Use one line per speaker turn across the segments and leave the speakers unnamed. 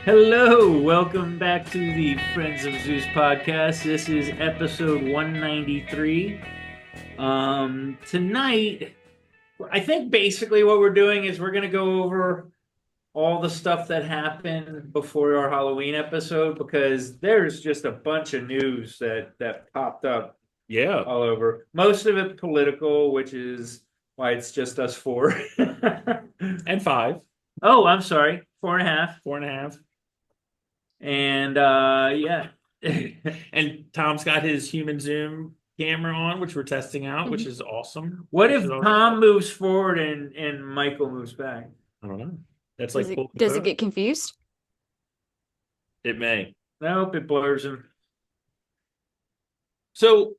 Hello, welcome back to the Friends of Zeus podcast. This is episode 193. Tonight, I think basically what we're doing is we're going to go over all the stuff that happened before our Halloween episode because there's just a bunch of news that popped up
Yeah.
all over. Most of it political, which is why it's just us four.
And five,
Oh, I'm sorry, four and a half.
4.5.
And yeah.
And Tom's got his human zoom camera on, which we're testing out, which is awesome.
What
We
if
should already-
Tom moves forward and Michael moves back?
I don't know. That's
Does
like
it does it get confused?
It may.
Nope, it blurs him.
So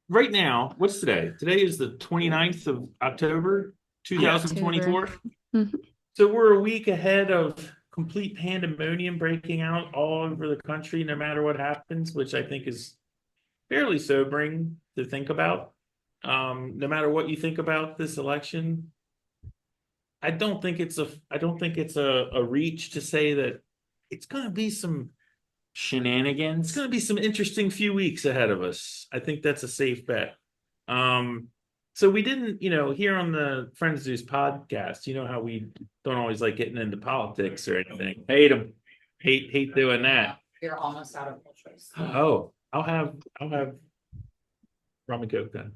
right now, what's today? Today is the 29th of October, 2024.
Mhm.
So we're a week ahead of complete pandemonium breaking out all over the country, no matter what happens, which I think is fairly sobering to think about. No matter what you think about this election, I don't think it's a reach to say that it's going to be some
Shenanigans.
it's going to be some interesting few weeks ahead of us. I think that's a safe bet. So we didn't, here on the Friends of Zeus podcast, you know how we don't always like getting into politics or anything.
Hate them.
Hate doing that.
You're almost out of choice.
Oh, I'll have rum and coke then.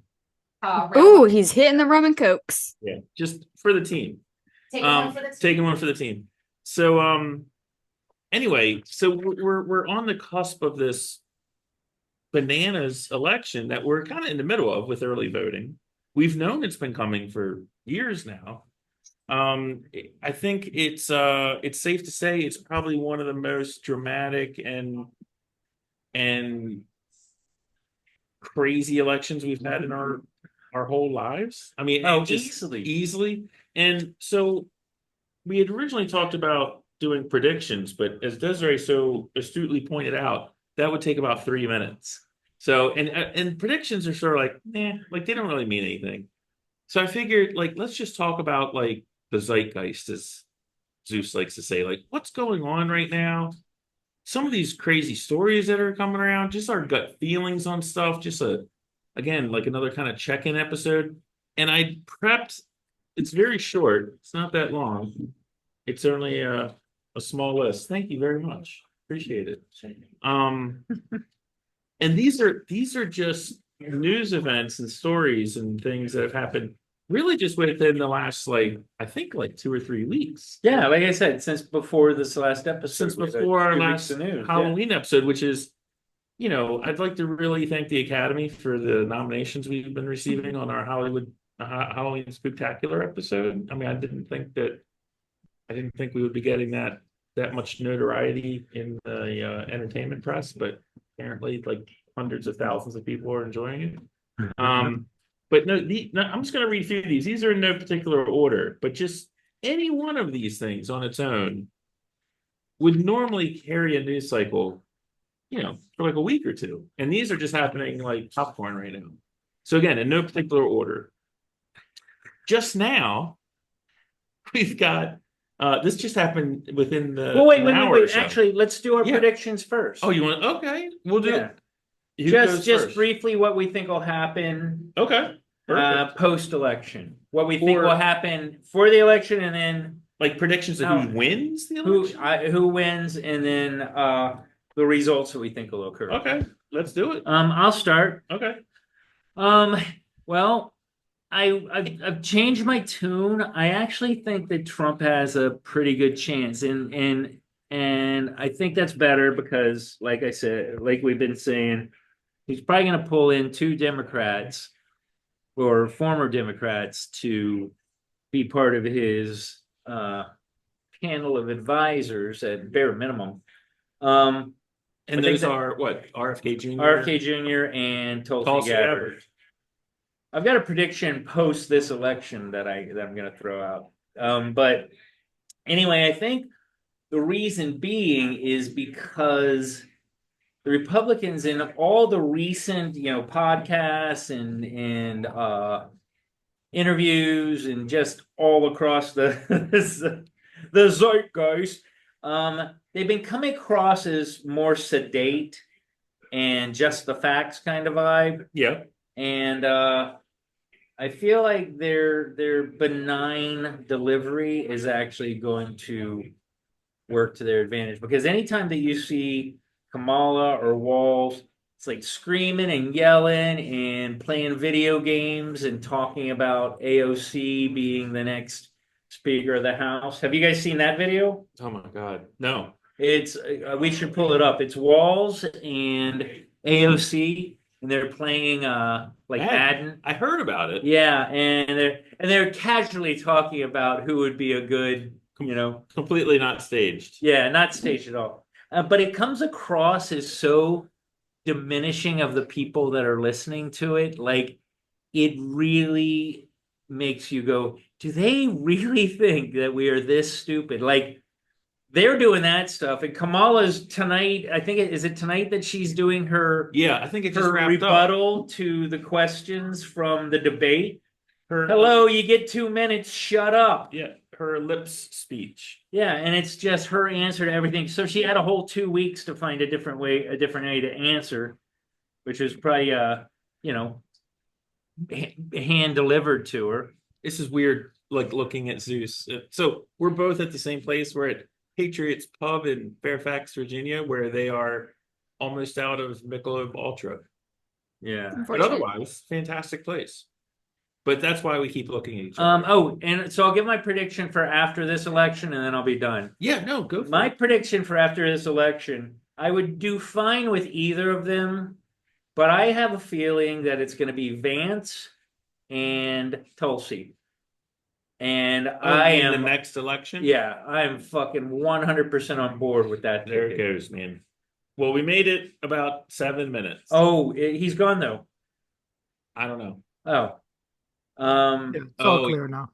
Ooh, he's hitting the rum and cokes.
Yeah, just for the team.
Taking one for the team.
Taking one for the team. So anyway, so we're on the cusp of this bananas election that we're kind of in the middle of with early voting. We've known it's been coming for years now. I think it's safe to say it's probably one of the most dramatic and crazy elections we've had in our whole lives. I mean, just easily. And so we had originally talked about doing predictions, but as Desiree so astutely pointed out, that would take about 3 minutes. So, and predictions are sort of like, like they don't really mean anything. So I figured, like, let's just talk about like the zeitgeist, as Zeus likes to say, like what's going on right now. Some of these crazy stories that are coming around, just our gut feelings on stuff, just again, like another kind of check-in episode. And I prepped, it's very short, it's not that long. It's only a small list. Thank you very much. Appreciate it. And these are just news events and stories and things that have happened really just within the last, like, I think like 2 or 3 weeks.
Yeah, like I said, since before this last episode.
Since before our last Halloween episode, which is, I'd like to really thank the Academy for the nominations we've been receiving on our Halloween Spooktacular episode. I mean, I didn't think we would be getting that much notoriety in the entertainment press, but apparently like hundreds of thousands of people are enjoying it. But no, I'm just going to read a few of these. These are in no particular order, but just any one of these things on its own would normally carry a news cycle, for like a week or two. And these are just happening like popcorn right now. So again, in no particular order. Just now, we've got this just happened within the
Well, wait.
So.
Actually, let's do our predictions first.
Oh, you want? Okay, we'll do it.
Just briefly what we think will happen.
Okay.
Post-election. What we think will happen for the election, and then
like predictions of who wins the election,
who wins, and then the results that we think will occur.
Okay, let's do it.
I'll start.
Okay.
Well, I've changed my tune. I actually think that Trump has a pretty good chance, and I think that's better because, like I said, like we've been saying, he's probably going to pull in 2 Democrats or former Democrats to be part of his panel of advisors at bare minimum.
And those are what? RFK Jr.
RFK Jr. and Tulsi Gabbard. I've got a prediction post this election that I'm going to throw out. But anyway, I think the reason being is because the Republicans in all the recent, podcasts and interviews and just all across the zeitgeist, They've been coming across as more sedate and just the facts kind of vibe.
Yeah.
And I feel like their benign delivery is actually going to work to their advantage, because anytime that you see Kamala or Walls, it's like screaming and yelling and playing video games and talking about AOC being the next Speaker of the House. Have you guys seen that video?
Oh my God. No.
It's we should pull it up. It's Walls and AOC, and they're playing like Madden.
I heard about it.
Yeah, and they're casually talking about who would be a good,
completely not staged.
Yeah, not staged at all. But it comes across as so diminishing of the people that are listening to it. Like, it really makes you go, do they really think that we are this stupid? Like, they're doing that stuff, and Kamala's tonight. I think is it tonight that she's doing her
I think it just
her
wrapped
rebuttal
up.
to the questions from the debate. Hello, you get 2 minutes. Shut up.
Yeah, her lips speech.
Yeah, and it's just her answer to everything. So she had a whole 2 weeks to find a different way to answer, which was probably hand delivered to her.
This is weird, like looking at Zeus. So we're both at the same place. We're at Patriots Pub in Fairfax, Virginia, where they are almost out of Michelob Ultra.
Yeah,
but otherwise, fantastic place. But that's why we keep looking at each other.
And so I'll give my prediction for after this election, and then I'll be done.
Yeah, no, go for
my
it.
prediction for after this election. I would do fine with either of them, but I have a feeling that it's going to be Vance and Tulsi. And I am
the next election.
Yeah, I am fucking 100% on board with that.
There it goes, man. Well, we made it about 7 minutes.
Oh, he's gone though.
I don't know.
Oh.
Yeah, it's all clear now.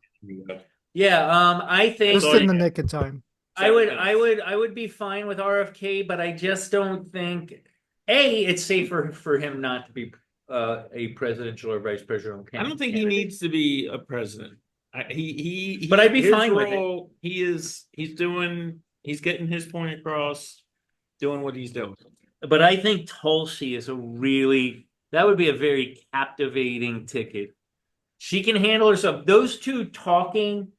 Yeah, I think
just in the nick of time.
I would be fine with RFK, but I just don't think it's safer for him not to be a presidential or vice presidential candidate.
I don't think he needs to be a president. But
I'd be fine with it.
He's getting his point across, doing what he's doing.
But I think Tulsi is that would be a very captivating ticket. She can handle herself. Those two talking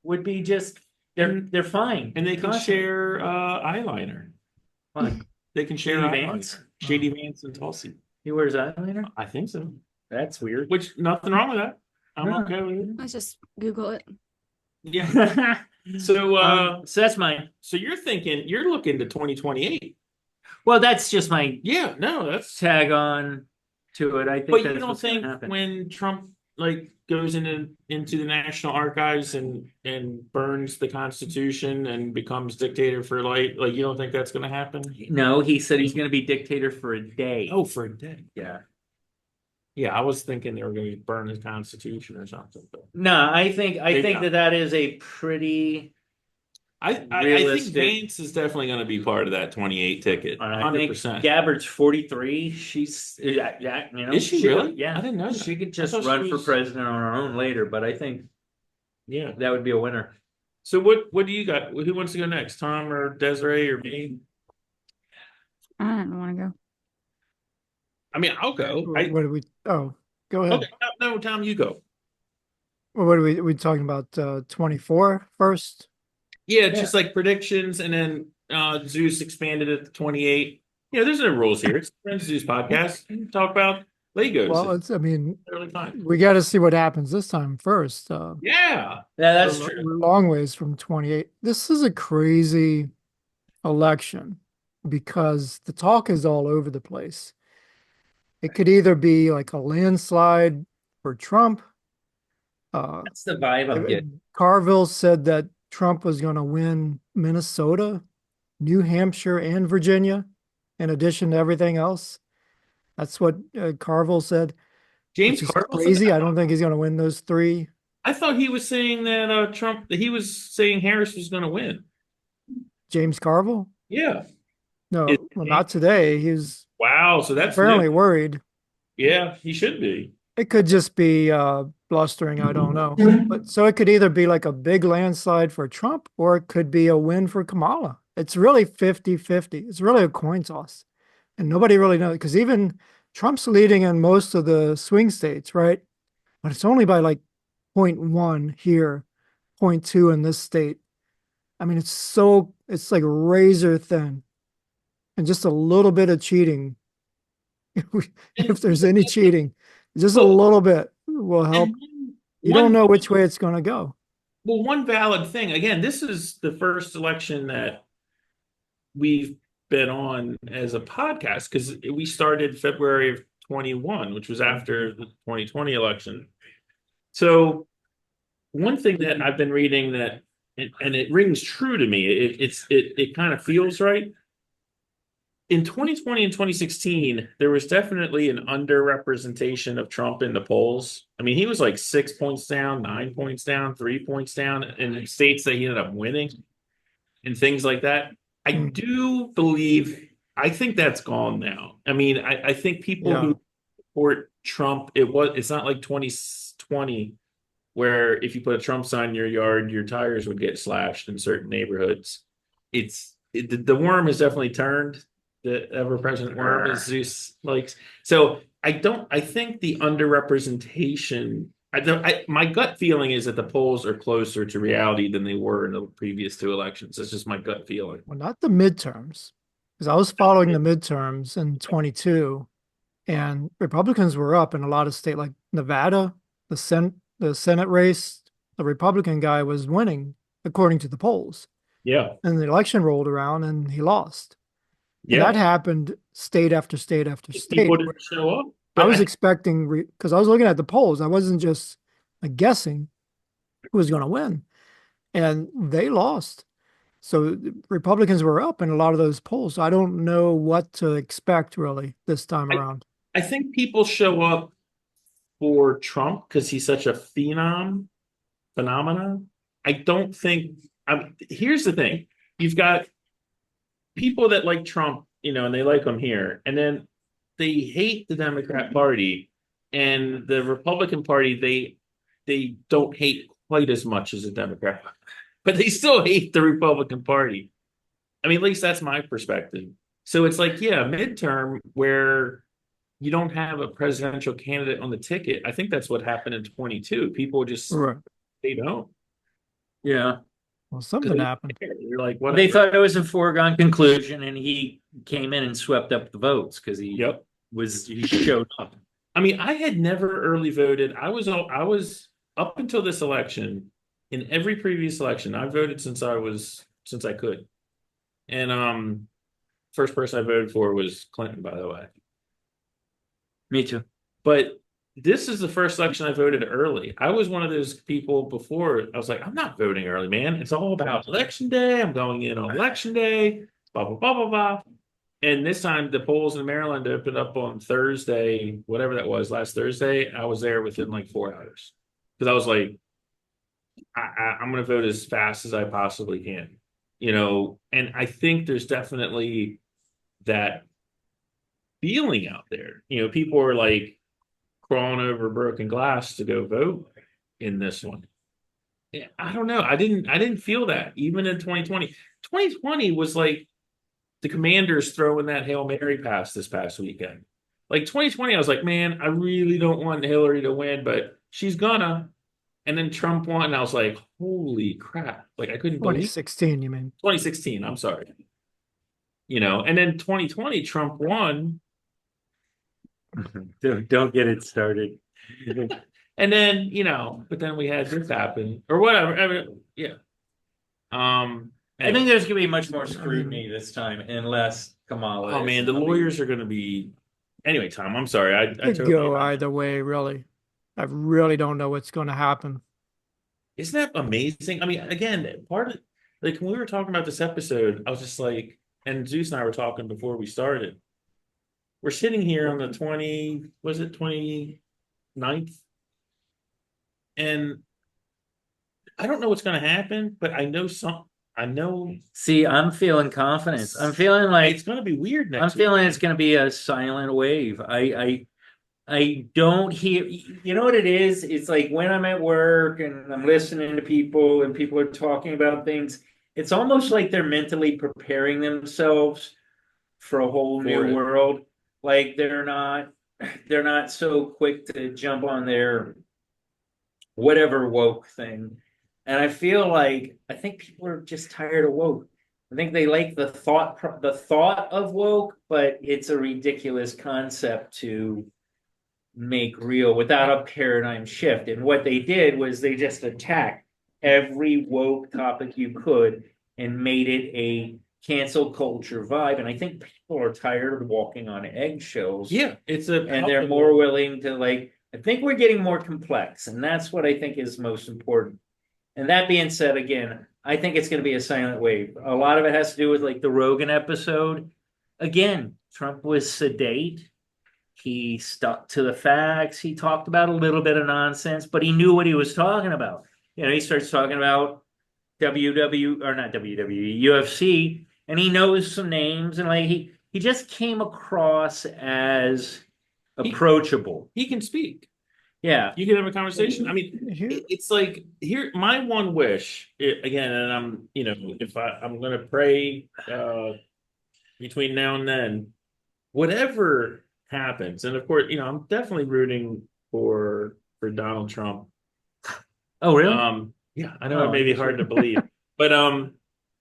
would be just they're fine.
And they can share eyeliner.
Fine.
They can share
Shady Vance?
Shady Vance and Tulsi.
He wears eyeliner?
I think so.
That's weird.
Which nothing wrong with that. I'm okay with it.
Let's just Google it.
Yeah. So
that's mine.
So you're looking to 2028.
Well, that's just my
that's
tag on to it. I think.
But you don't think when Trump goes into the National Archives and burns the Constitution and becomes dictator for life, you don't think that's going to happen?
No, he said he's going to be dictator for a day.
Oh, for a day.
Yeah.
Yeah, I was thinking they were going to burn the Constitution or something. But
no, I think that is a pretty.
I think Vance is definitely going to be part of that 28 ticket. 100%.
Gabbard's 43. She's
Is she really?
Yeah,
I didn't know that.
She could just run for president on her own later, but I think that would be a winner.
So what do you got? Who wants to go next? Tom or Desiree or me?
I don't want to go.
I mean, I'll go.
What do we? Oh, go ahead.
Okay, no, Tom, you go.
Well, what are we talking about? 24 first?
Yeah, just like predictions, and then Zeus expanded it to 28. There's no rules here. It's Friends of Zeus podcast. Talk about Legos.
Well, we got to see what happens this time first.
Yeah,
that's true.
We're long ways from 28. This is a crazy election because the talk is all over the place. It could either be like a landslide for Trump.
That's the vibe I'm getting.
Carville said that Trump was going to win Minnesota, New Hampshire, and Virginia, in addition to everything else. That's what Carville said.
James Carville
crazy. I don't think he's going to win those three.
I thought he was saying that he was saying Harris was going to win.
James Carville?
Yeah.
No, not today. He's
so that's
apparently worried.
Yeah, he should be.
It could just be blustering. I don't know. But so it could either be like a big landslide for Trump or it could be a win for Kamala. it's really 50-50. It's really a coin toss. And nobody really knows because even Trump's leading in most of the swing states, right? But it's only by like 0.1 here, 0.2 in this state. I mean, it's like razor thin. And just a little bit of cheating, if there's any cheating, just a
Well,
little bit will help.
and
You don't
one
know which way it's going to go.
well, one valid thing, again, this is the first election that we've been on as a podcast because we started February of 21, which was after the 2020 election. So one thing that I've been reading that, and it rings true to me, it kind of feels right. In 2020 and 2016, there was definitely an underrepresentation of Trump in the polls. I mean, he was like 6 points down, 9 points down, 3 points down in states that he ended up winning and things like that. I do believe, I think that's gone now. I mean, I think people who support Trump, it's not like 2020 where if you put a Trump sign in your yard, your tires would get slashed in certain neighborhoods. The worm has definitely turned. The ever-present worm, as Zeus likes. So I think the underrepresentation. My gut feeling is that the polls are closer to reality than they were in the previous two elections. That's just my gut feeling.
Well, not the midterms, because I was following the midterms in 22, and Republicans were up in a lot of states like Nevada, the Senate race. The Republican guy was winning according to the polls.
Yeah.
And the election rolled around and he lost.
Yeah.
That happened state after state after state.
People didn't show up.
I was expecting, because I was looking at the polls, I wasn't just guessing who was going to win. And they lost. So Republicans were up in a lot of those polls. So I don't know what to expect really this time around.
I think people show up for Trump because he's such a phenomenon. I don't think, here's the thing. You've got people that like Trump, and they like him here. And then they hate the Democrat Party and the Republican Party. They don't hate quite as much as the Democrat, but they still hate the Republican Party. I mean, at least that's my perspective. So it's like, yeah, midterm where you don't have a presidential candidate on the ticket. I think that's what happened in 22. People just, they don't.
Yeah.
Well, something happened.
You're like, what?
They thought it was a foregone conclusion, and he came in and swept up the votes because he showed up.
I mean, I had never early voted. I was up until this election. In every previous election, I voted since I could. And first person I voted for was Clinton, by the way.
Me too.
But this is the first election I voted early. I was one of those people before. I was like, I'm not voting early, man. It's all about election day. I'm going in on election day, blah, blah, blah, blah, blah. And this time the polls in Maryland opened up on Thursday, whatever that was, last Thursday. I was there within like 4 hours because I was like, I'm going to vote as fast as I possibly can, and I think there's definitely that feeling out there. People are like, crawling over broken glass to go vote in this one. Yeah, I don't know. I didn't feel that even in 2020. 2020 was like the Commanders throwing that Hail Mary pass this past weekend. Like 2020, I was like, man, I really don't want Hillary to win, but she's gonna. And then Trump won, and I was like, holy crap. Like I couldn't believe
2016, you mean?
2016, I'm sorry. And then 2020, Trump won.
Don't get it started.
And then, but then we had this happen or whatever. I mean, yeah.
I think there's gonna be much more scrutiny this time and less Kamala.
Oh man, the lawyers are gonna be anyway, Tom. I'm sorry. I
Could go either way, really. I really don't know what's going to happen.
Isn't that amazing? I mean, again, part of like when we were talking about this episode, I was just like, and Zeus and I were talking before we started. We're sitting here on the 29th? And I don't know what's going to happen, but I know.
See, I'm feeling confidence. I'm feeling like
it's going to be weird next
I'm
week.
feeling it's going to be a silent wave. I don't hear, you know what it is? It's like when I'm at work and I'm listening to people and people are talking about things it's almost like they're mentally preparing themselves for a whole
For
new
it.
world. Like they're not so quick to jump on their whatever woke thing. And I think people are just tired of woke. I think they like the thought of woke, but it's a ridiculous concept to make real without a paradigm shift. And what they did was they just attacked every woke topic you could and made it a cancel culture vibe. And I think people are tired of walking on eggshells.
Yeah, it's a
And they're more willing to like, I think we're getting more complex, and that's what I think is most important. And that being said, again, I think it's going to be a silent wave. A lot of it has to do with like the Rogan episode. Again, Trump was sedate. He stuck to the facts. He talked about a little bit of nonsense, but he knew what he was talking about. He starts talking about WW or not WWE, UFC, and he knows some names, and like he just came across as approachable.
He can speak.
Yeah.
You can have a conversation. I mean,
Here-
it's like here, my one wish again, and I'm, if I'm gonna pray between now and then, whatever happens, and of course, I'm definitely rooting for Donald Trump.
Oh, really?
Yeah, I know it may be hard to believe, but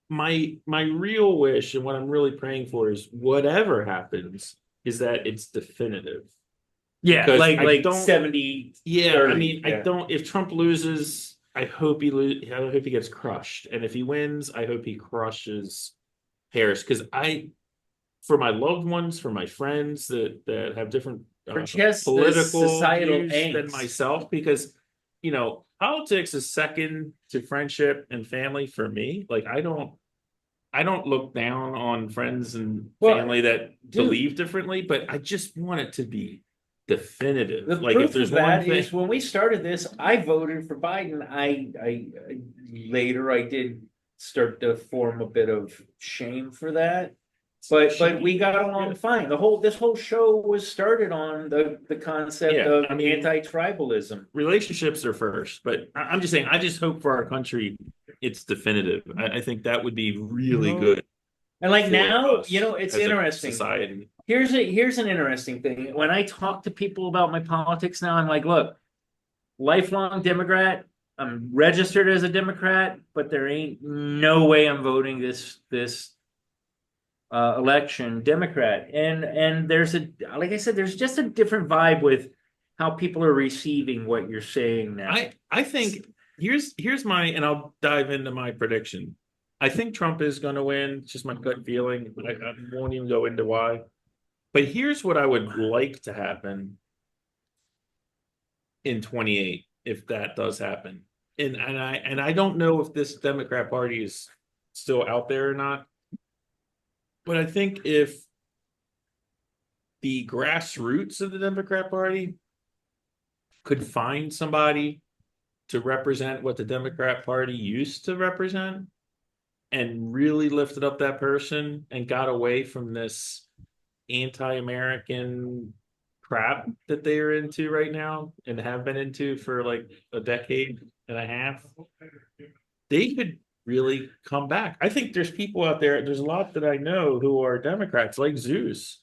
my real wish and what I'm really praying for is whatever happens is that it's definitive.
Yeah,
Because
like
I don't-
70.
Yeah,
30,
I mean, I
yeah.
don't. If Trump loses, I hope I hope he gets crushed, and if he wins, I hope he crushes Harris. Because for my loved ones, for my friends that have different
For just the
political
societal
views than
angst.
myself, because politics is second to friendship and family for me. Like I don't look down on friends and
Well,
family that
dude.
believe differently, but I just want it to be definitive.
The
Like if
proof
there's
of that
one thing,
is when we started this, I voted for Biden. I later I did start to form a bit of shame for that. But we got along fine. This whole show was started on the concept
Yeah,
of
I mean-
anti-tribalism.
relationships are first, but I'm just saying, I just hope for our country it's definitive. I think that would be really
No.
good.
And like
for
now,
us
it's
as a
interesting.
society.
Here's an interesting thing. When I talk to people about my politics now, I'm like, look, lifelong Democrat. I'm registered as a Democrat, but there ain't no way I'm voting this election Democrat. And like I said, there's just a different vibe with how people are receiving what you're saying now.
I think here's my, and I'll dive into my prediction. I think Trump is going to win. It's just my gut feeling. I won't even go into why. But here's what I would like to happen in 28 if that does happen. And I don't know if this Democrat Party is still out there or not. But I think if the grassroots of the Democrat Party could find somebody to represent what the Democrat Party used to represent and really lifted up that person and got away from this anti-American crap that they are into right now and have been into for like a decade and a half, they could really come back. I think there's people out there's a lot that I know who are Democrats like Zeus,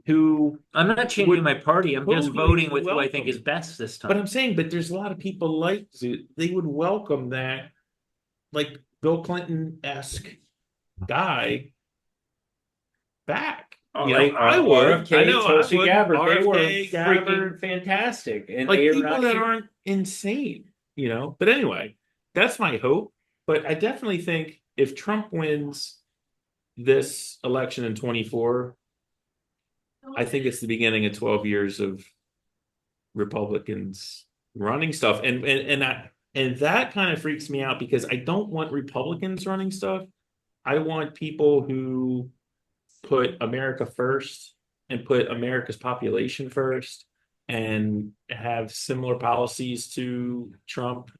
who
I'm not changing
would
my party. I'm just
totally
voting with who I think
welcome.
is best this time.
But I'm saying, but there's a lot of people like Zeus. They would welcome that, like Bill Clinton-esque guy back. I would.
RFK,
I know
Tulsi
I would.
Gabbard, they were
RFK,
freaking
Gabbard.
fantastic. And
Like
they are
people
not
that aren't insane, But anyway, that's my hope. But I definitely think if Trump wins this election in 24, I think it's the beginning of 12 years of Republicans running stuff. And that kind of freaks me out because I don't want Republicans running stuff. I want people who put America first and put America's population first and have similar policies to Trump.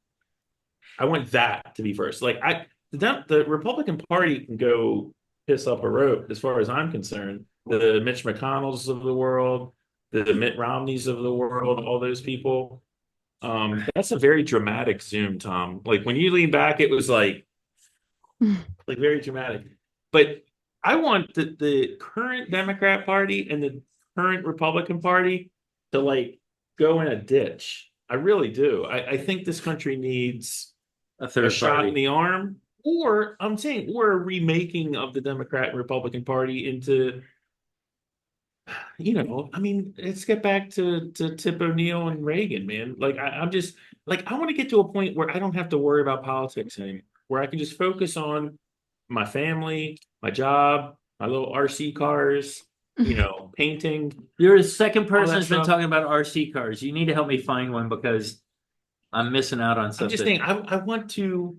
I want that to be first. Like the Republican Party can go piss up a rope as far as I'm concerned. The Mitch McConnells of the world, the Mitt Romneys of the world, all those people. That's a very dramatic zoom, Tom. Like when you lean back, it was like like very dramatic. But I want the current Democrat Party and the current Republican Party to like go in a ditch. I really do. I think this country needs
A
a
third
shot in
party.
the arm, or I'm saying, or a remaking of the Democrat and Republican Party into, I mean, let's get back to Tip O'Neill and Reagan, man. Like I'm just like I want to get to a point where I don't have to worry about politics anymore, where I can just focus on my family, my job, my little RC cars, painting.
You're the second person
that
that's been
stuff.
talking about RC cars. You need to help me find one because I'm missing out on
I'm
something.
just saying, I want to,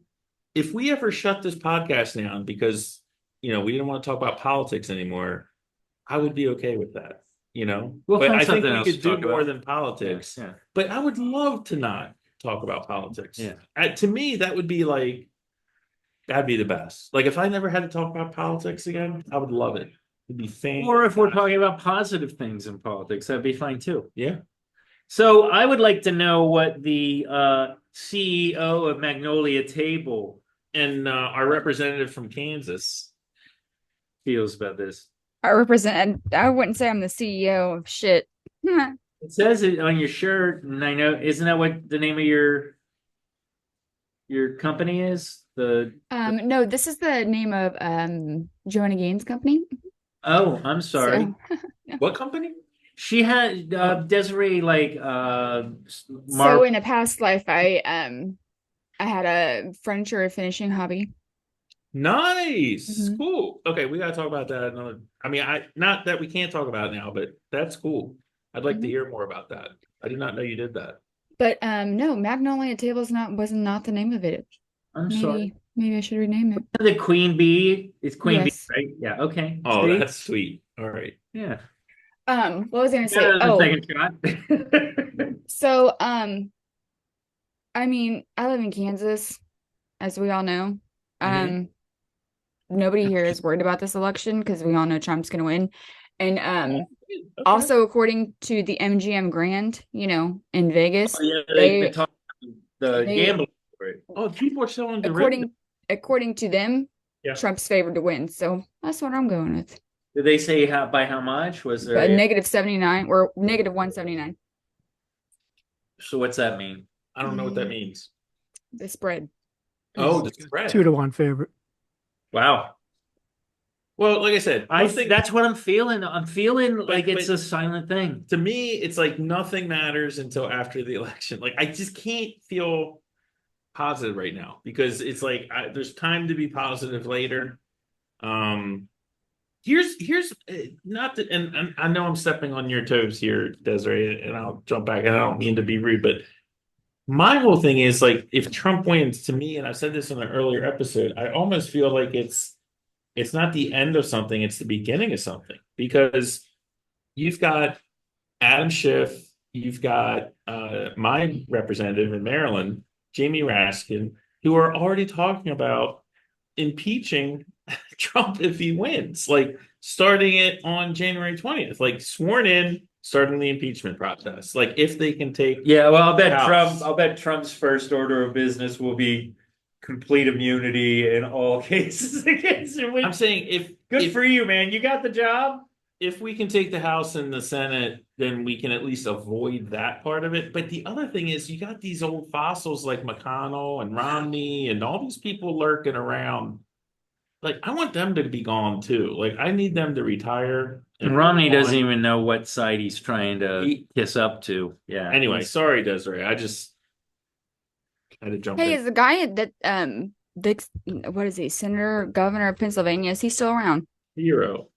if we ever shut this podcast down because, we didn't want to talk about politics anymore, I would be okay with that,
We'll
but
find
I think
something
we
else
could
to
do
talk
more
about.
than politics.
Yeah.
But I would love to not talk about politics.
Yeah.
To me, that would be like, that'd be the best. Like if I never had to talk about politics again, I would love it. It'd be fantastic.
Or if we're talking about positive things in politics, that'd be fine too.
Yeah.
So I would like to know what the CEO of Magnolia Table
And our representative from Kansas.
feels about this.
I wouldn't say I'm the CEO of shit.
It says it on your shirt, and I know, isn't that what the name of your company is?
No, this is the name of Joanna Gaines' company.
Oh, I'm sorry.
So,
What company?
She had Desiree like
so in a past life, I had a furniture finishing hobby.
Nice.
Mhm.
Cool. Okay, we gotta talk about that another. I mean, not that we can't talk about it now, but that's cool. I'd like to
Mhm.
hear more about that. I did not know you did that.
But no, Magnolia Tables was not the name of it.
I'm sorry.
Maybe I should rename it.
The Queen Bee. It's Queen
Yes.
Bee, right? Yeah. Okay.
Oh,
See?
that's sweet. All right.
Yeah.
What was I gonna say?
Better than
Oh,
second shot.
so I mean, I live in Kansas, as we all know.
Mhm.
Nobody here is worried about this election because we all know Trump's gonna win. And
Okay.
also according to the MGM Grand, in Vegas,
Oh, yeah, they've
they
been talking the
they-
gambling for it.
Oh, people are selling derivatives.
according to them,
Yeah.
Trump's favored to win. So that's what I'm going with.
Did they say by how much? Was there
But -79 or -179,
so what's that mean?
I don't know what that means.
the spread.
Oh, the spread.
2-1 favorite.
Wow.
Well, like I said,
I
think
that's what I'm feeling. I'm feeling like it's
but-
a silent thing.
to me, it's like nothing matters until after the election. Like I just can't feel positive right now because it's like there's time to be positive later. Here's not that, and I know I'm stepping on your toes here, Desiree, and I'll jump back. And I don't mean to be rude, but my whole thing is like if Trump wins, to me, and I said this in an earlier episode, I almost feel like it's not the end of something, it's the beginning of something because you've got Adam Schiff, you've got my representative in Maryland, Jamie Raskin, who are already talking about impeaching Trump if he wins, like starting it on January 20th, like sworn in, starting the impeachment process. Like if they can take
Yeah, well,
House.
I'll bet Trump's first order of business will be complete immunity in all cases against him.
I'm saying if
Good for you, man. You got the job.
if we can take the House and the Senate, then we can at least avoid that part of it. But the other thing is, you got these old fossils like McConnell and Romney and all these people lurking around. Like, I want them to be gone too. Like, I need them to retire.
And Romney
move
doesn't
on.
even know what side he's trying to
He-
kiss up to. Yeah.
Anyway,
he's-
sorry, Desiree. I just had to jump
Hey,
in.
is the guy that what is he, Senator, Governor of Pennsylvania? Is he still around?
Hero.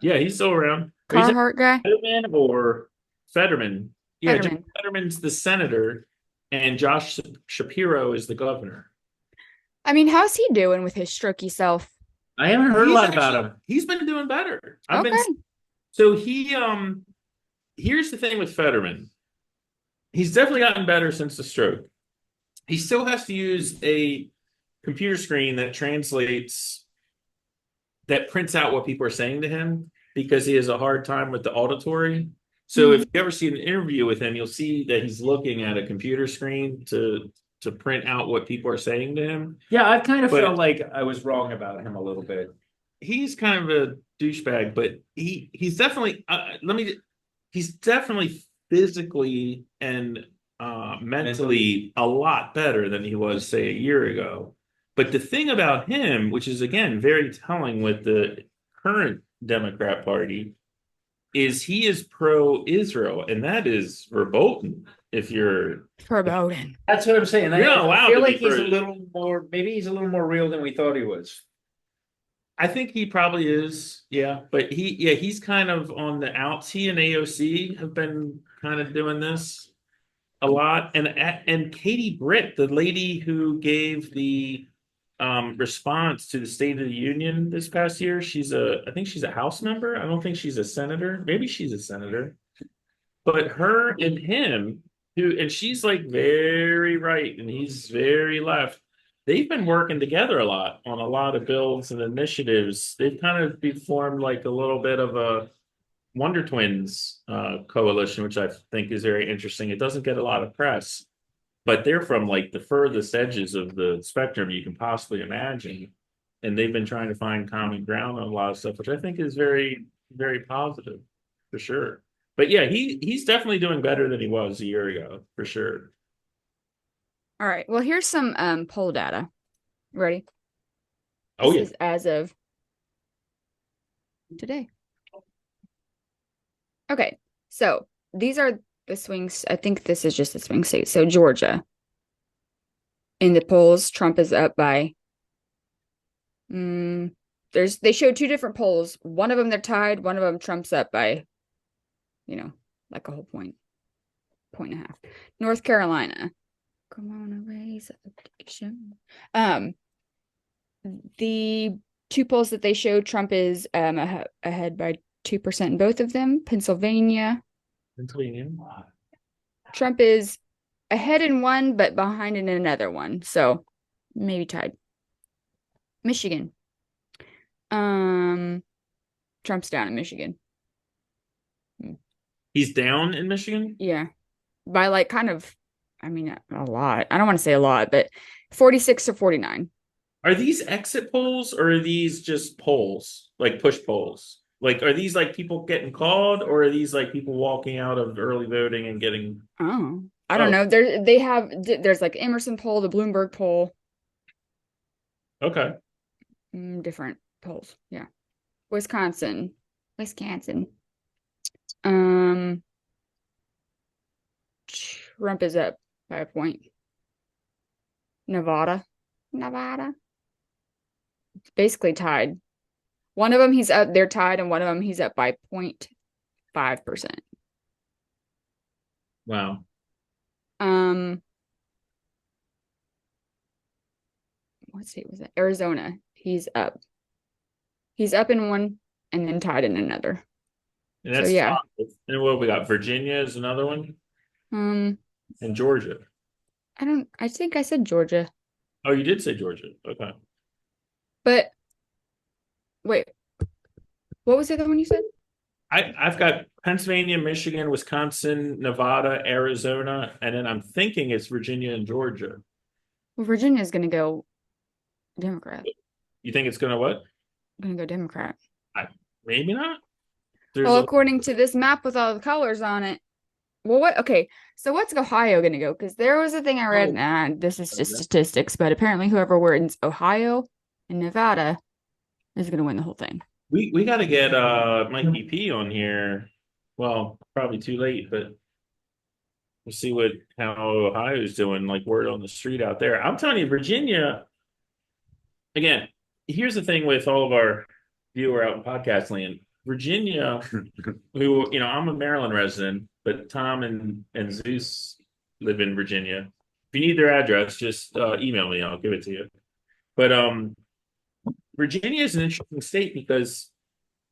Yeah, he's still around. He's a
Carhart guy?
Fetterman or Fetterman. Yeah, Josh
Fetterman.
Fetterman's the senator, and Josh Shapiro is the governor.
I mean, how's he doing with his strokey self?
I haven't heard a
He's
lot about
actually-
him.
He's been doing better.
Okay.
So he here's the thing with Fetterman. He's definitely gotten better since the stroke. He still has to use a computer screen that prints out what people are saying to him because he has a hard time with the auditory. So if you ever see an interview with him, you'll see that he's looking at a computer screen to to print out what people are saying to him.
Yeah, I've kind of
But-
felt like I was wrong about him a little bit.
He's kind of a douchebag, but he's definitely he's definitely physically and mentally a lot better than he was, say, a year ago. But the thing about him, which is again very telling with the current Democrat Party, is he is pro-Israel, and that is verboten. If you're
Verboten.
That's what I'm saying.
You're not
I
allowed
feel
to
like
be
he's a
pro-
little more, maybe he's a little more real than we thought he was.
I think he probably is, yeah. But he's kind of on the outs. He and AOC have been kind of doing this a lot. And Katie Britt, the lady who gave the response to the State of the Union this past year, I think she's a House member. I don't think she's a senator. Maybe she's a senator. But her and him, and she's like very right and he's very left. They've been working together a lot on a lot of bills and initiatives. They've kind of formed like a little bit of a Wonder Twins coalition, which I think is very interesting. It doesn't get a lot of press, but they're from like the furthest edges of the spectrum you can possibly imagine. And they've been trying to find common ground on a lot of stuff, which I think is very, very positive for sure. But yeah, he's definitely doing better than he was a year ago, for sure.
All right. Well, here's some poll data. Ready?
Oh,
This is as of today. Okay. So these are the swings. I think this is just the swing state. So Georgia. In the polls, Trump is up by they showed two different polls. One of them they're tied, one of them Trump's up by, like a whole point and a half. North Carolina. Come on, ways of addiction. The two polls that they showed, Trump is ahead by 2% in both of them. Pennsylvania. Trump is ahead in one, but behind in another one. So maybe tied. Michigan. Trump's down in Michigan.
He's down in Michigan?
Yeah. By like kind of, a lot. I don't want to say a lot, but 46 to 49.
Are these exit polls or are these just polls, like push polls? Like, are these like people getting called or are these like people walking out of early voting and getting?
Oh, I don't know. There's like Emerson poll, the Bloomberg poll.
Okay.
Different polls. Yeah. Wisconsin. Trump is up by a point. Nevada. It's basically tied. One of them he's up, they're tied, and one of them he's up by 0.5%.
Wow.
What state was that? Arizona. He's up. He's up in one and then tied in another.
And that's
yeah.
And what we got? Virginia is another one. And Georgia.
I think I said Georgia.
Oh, you did say Georgia. Okay.
But wait, what was the other one you said?
I've got Pennsylvania, Michigan, Wisconsin, Nevada, Arizona, and then I'm thinking it's Virginia and Georgia.
Well, Virginia is going to go Democrat.
You think it's going to what?
Going to go Democrat.
Maybe not.
According to this map with all the colors on it. Well, what? Okay, so what's Ohio going to go? Because there was a thing I read, this is just statistics, but apparently whoever wins Ohio and Nevada is going to win the whole thing.
We got to get Mike BP on here. Well, probably too late, but we'll see how Ohio's doing. Like word on the street out there. I'm telling you, Virginia. Again, here's the thing with all of our viewer out in podcast land. Virginia, who I'm a Maryland resident, but Tom and Zeus live in Virginia. If you need their address, just email me. I'll give it to you. But Virginia is an interesting state because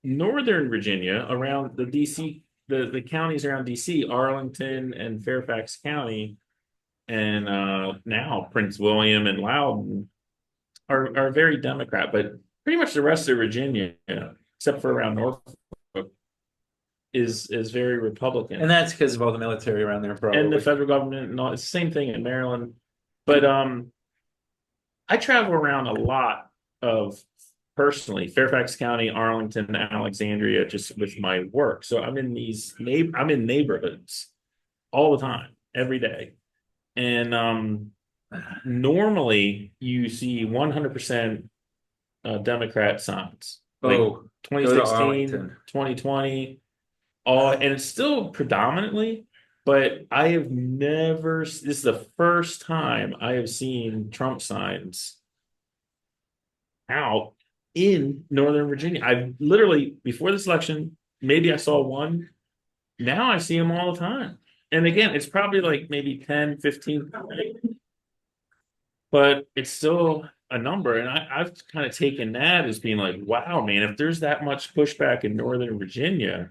Northern Virginia, around the DC, the counties around DC, Arlington and Fairfax County, and now Prince William and Loudoun are very Democrat, but pretty much the rest of Virginia, except for around Norfolk, is very Republican.
And that's because of all the military around there, probably.
And the federal government and all. It's the same thing in Maryland. But I travel around a lot of personally Fairfax County, Arlington, Alexandria, just with my work. So I'm in I'm in neighborhoods all the time, every day. And normally you see 100% Democrat signs. Like
Oh, go to
2016,
Arlington.
2020, and it's still predominantly, but I have never, this is the first time I have seen Trump signs out in Northern Virginia. I've literally, before this election, maybe I saw one. Now I see them all the time. And again, it's probably like maybe 10, 15, but it's still a number. And I've kind of taken that as being like, wow, man, if there's that much pushback in Northern Virginia,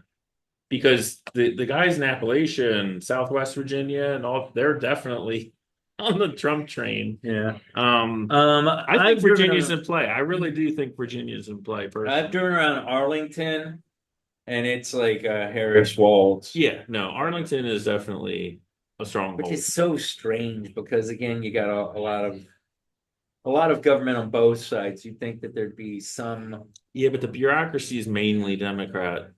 because the guys in Appalachia and Southwest Virginia and all, they're definitely on the Trump train.
Yeah.
I think Virginia's in play. I really do think Virginia's in play. Personally.
I've driven around Arlington, and it's like Harris Walls.
Yeah, no, Arlington is definitely a stronghold.
Which is so strange because again, you got a lot of government on both sides. You'd think that there'd be some.
Yeah, but the bureaucracy is mainly Democrat.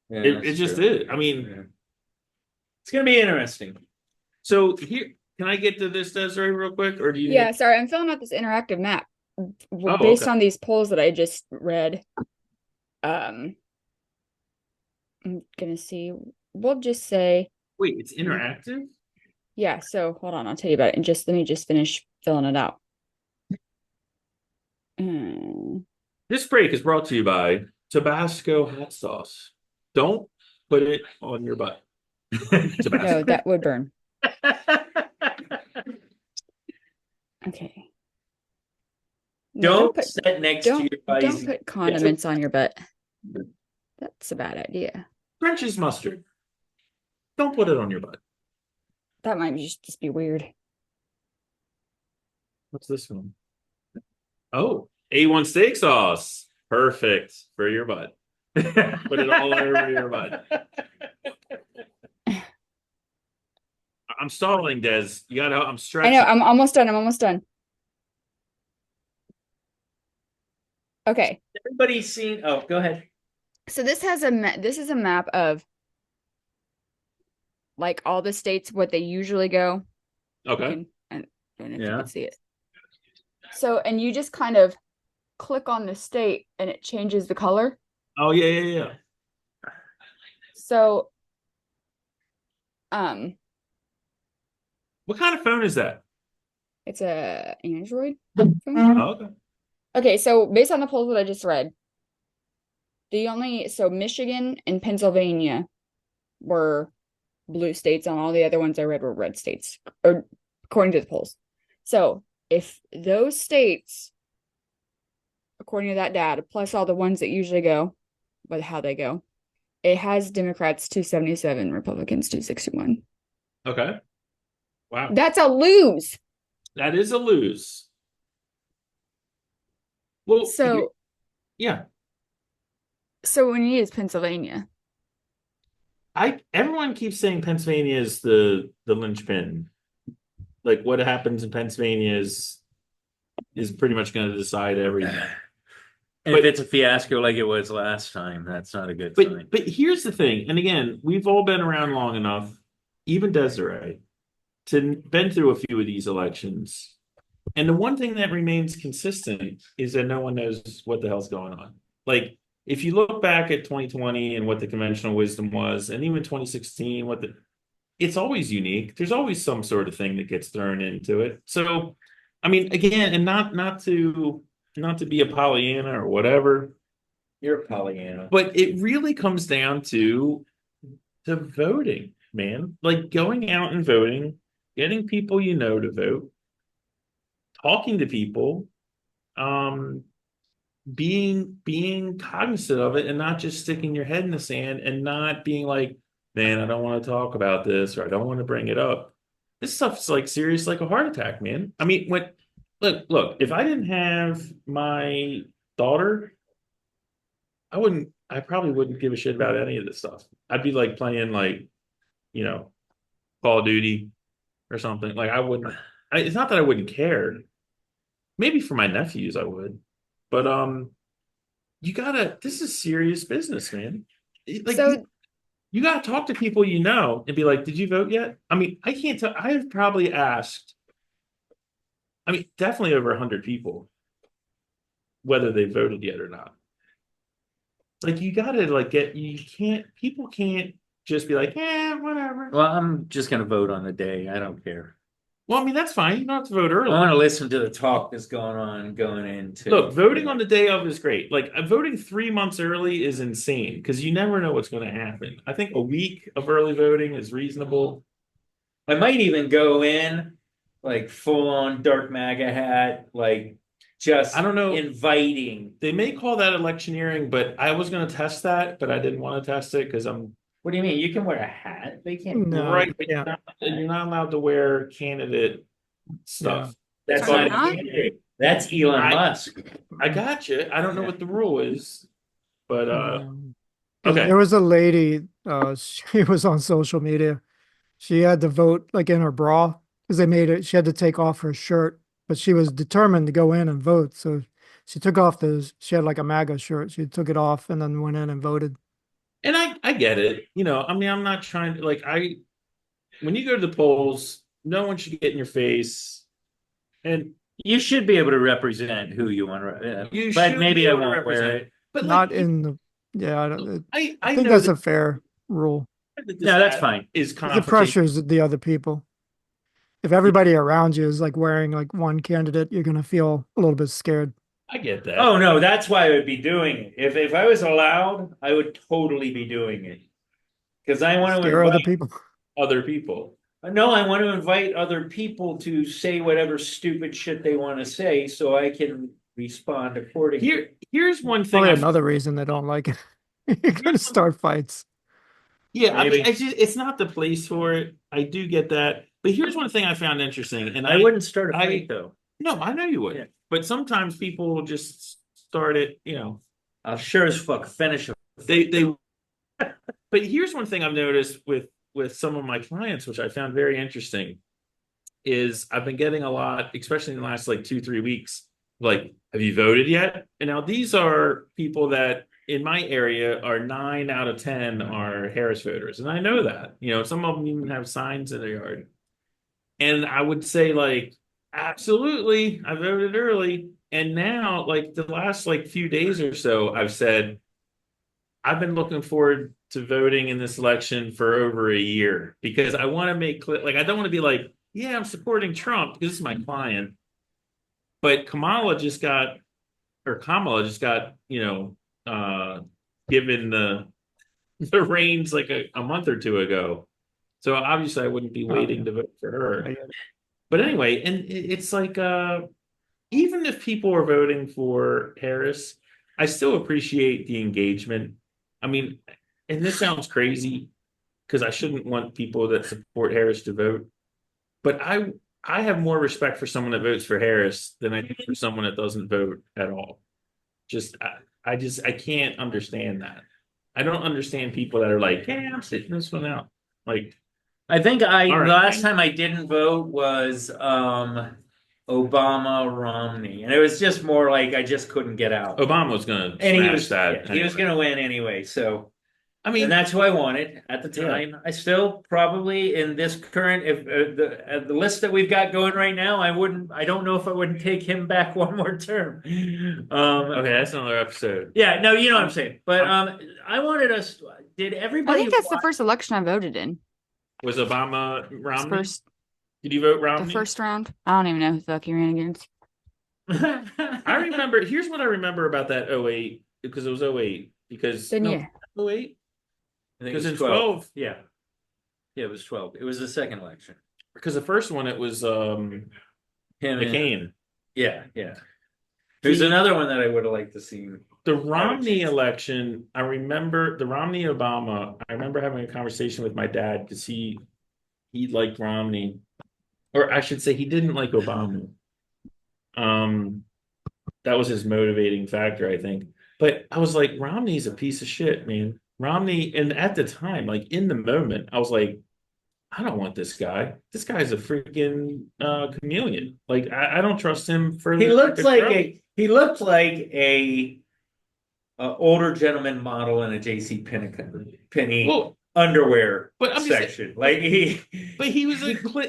Yeah,
it just
true.
is. I mean,
yeah. It's gonna be interesting.
So here, can I get to this, Desiree, real quick, or do you?
Yeah, sorry, I'm filling out this interactive map
Oh,
based
okay.
on these polls that I just read. I'm gonna see. We'll just say.
Wait, it's interactive?
Yeah. So hold on, I'll tell you about it. And let me just finish filling it out.
This break is brought to you by Tabasco hot sauce. Don't put it on your butt. Tabasco.
No, that would burn. Okay.
Don't sit next to your buddies.
Don't put condiments on your butt. That's a bad idea.
French's mustard. Don't put it on your butt.
That might just be weird.
What's this one? Oh, A1 steak sauce. Perfect for your butt. Put it all over your butt. I'm stalling, Des. You gotta. I'm stretching.
I know. I'm almost done. I'm almost done. Okay.
Everybody's seen. Oh, go ahead.
So this has this is a map of like all the states what they usually go.
Okay.
I don't know if you can see it. So and you just kind of click on the state and it changes the color.
Oh yeah.
So
what kind of phone is that?
it's a Android phone.
Oh, okay.
Okay, so based on the polls that I just read, so Michigan and Pennsylvania were blue states, and all the other ones I read were red states, or according to the polls. So if those states, according to that data, plus all the ones that usually go, but how they go, it has Democrats 277, Republicans 261.
Okay. Wow.
That's a lose.
That is a lose. Well,
so
yeah.
So we need is Pennsylvania.
Everyone keeps saying Pennsylvania is the linchpin. Like what happens in Pennsylvania is pretty much going to decide everything.
And if it's a fiasco like it was last time, that's not a good sign.
But here's the thing, and again, we've all been around long enough, even Desiree, to been through a few of these elections. And the one thing that remains consistent is that no one knows what the hell's going on. Like, if you look back at 2020 and what the conventional wisdom was, and even 2016, it's always unique. There's always some sort of thing that gets thrown into it. So, I mean, again, and not to be a Pollyanna or whatever.
You're a Pollyanna.
But it really comes down to voting, man. Like going out and voting, getting people to vote, talking to people, being cognizant of it and not just sticking your head in the sand and not being like, man, I don't want to talk about this or I don't want to bring it up. This stuff's like serious, like a heart attack, man. I mean, look, if I didn't have my daughter, I probably wouldn't give a shit about any of this stuff. I'd be like playing like, Call of Duty or something. Like I wouldn't it's not that I wouldn't care. Maybe for my nephews I would, but you gotta. This is serious business, man. Like
So
you gotta talk to people you know and be like, "Did you vote yet?" I mean, I can't tell. I have probably asked. I mean, definitely over 100 people whether they voted yet or not. Like you gotta like get. You can't. People can't just be like, "Yeah, whatever."
Well, I'm just gonna vote on the day. I don't care.
Well, I mean, that's fine. You don't have to vote
I
early.
want to listen to the talk that's going on going into.
Look, voting on the day of is great. Like voting 3 months early is insane because you never know what's going to happen. I think a week of early voting is reasonable.
I might even go in like full on dark MAGA hat, like just
I don't know.
inviting.
They may call that electioneering, but I was going to test that, but I didn't want to test it because I'm
What do you mean? You can wear a hat. They can't.
No,
right. But
yeah.
you're not allowed to wear candidate stuff.
That's
Are
not
you not?
candidate. That's Elon Musk.
I got you. I don't know what the rule is, but okay.
There was a lady, she was on social media. She had to vote like in her bra because they made it, she had to take off her shirt, but she was determined to go in and vote. So she took off she had like a MAGA shirt. She took it off and then went in and voted.
And I get it. You know, I mean, I'm not trying to like when you go to the polls, no one should get in your face. And
You should be able to represent who you want to.
You
But
should
maybe
be
I
able to
won't wear
represent.
it.
But
Not
like,
in the, yeah, I don't,
I
think
know
that's
that,
a fair rule.
that this
No, that's
ad
fine.
Is
It
confrontation.
pressures the other people. If everybody around you is like wearing like one candidate, you're gonna feel a little bit scared.
I get that.
Oh no, that's why I would be doing it. If I was allowed, I would totally be doing it. Because I want to
Scare other
invite.
people.
Other people.
No, I want to invite other people to say whatever stupid shit they want to say, so I can respond accordingly.
Here's one thing.
Probably another reason they don't like it. You're gonna start fights.
Yeah, I
Maybe.
mean, it's not the place for it. I do get that. But here's one thing I found interesting, and
I wouldn't start a fight though.
No, I know you would.
Yeah.
But sometimes people will just start it. You know,
I'll sure as fuck finish it.
they. But here's one thing I've noticed with some of my clients, which I found very interesting, is I've been getting a lot, especially in the last like 2-3 weeks. Like, have you voted yet? And now these are people that in my area are 9 out of 10 are Harris voters, and I know that. You know, some of them even have signs in their yard. And I would say like, absolutely, I voted early. And now, like the last like few days or so, I've said I've been looking forward to voting in this election for over a year because I want to make clear, like I don't want to be like, yeah, I'm supporting Trump because this is my client. But Kamala just got, given the reins like a month or two ago. So obviously I wouldn't be waiting to vote for her. But anyway, and it's like even if people are voting for Harris, I still appreciate the engagement. I mean, and this sounds crazy because I shouldn't want people that support Harris to vote, but I have more respect for someone that votes for Harris than I do for someone that doesn't vote at all. I can't understand that. I don't understand people that are like, yeah, I'm sitting this one out. Like,
I think
All right.
the last time I didn't vote was Obama Romney, and it was just more like I just couldn't get out.
Obama was going to
And he
smash
was
that.
he was going to win anyway. So
I mean,
and that's who I wanted at the time. I still probably in this current if the list that we've got going right now, I don't know if I wouldn't take him back one more term.
okay, that's another episode.
Yeah, no, you know what I'm saying. But I wanted us. Did everybody?
I think that's the first election I voted in.
Was Obama Romney?
First,
Did you vote Romney?
the first round. I don't even know who the fuck he ran against.
I remember. Here's what I remember about that 08 because it was 08 because
Then
no,
yeah.
08
I think it
because
was
in
12.
12
Yeah, it was 12. It was the second election.
because the first one it was
Him and-
McCain.
Yeah. There's another one that I would have liked to see.
The Romney election, I remember the Romney Obama. I remember having a conversation with my dad because he liked Romney, or I should say he didn't like Obama. That was his motivating factor, I think. But I was like, Romney's a piece of shit, man. Romney, and at the time, like in the moment, I was like, I don't want this guy. This guy's a freaking chameleon. Like I don't trust him for
He
the
looked
freaking
like
show.
a older gentleman model in a Penny
Well,
underwear
but I'm just saying,
section. Like
but he was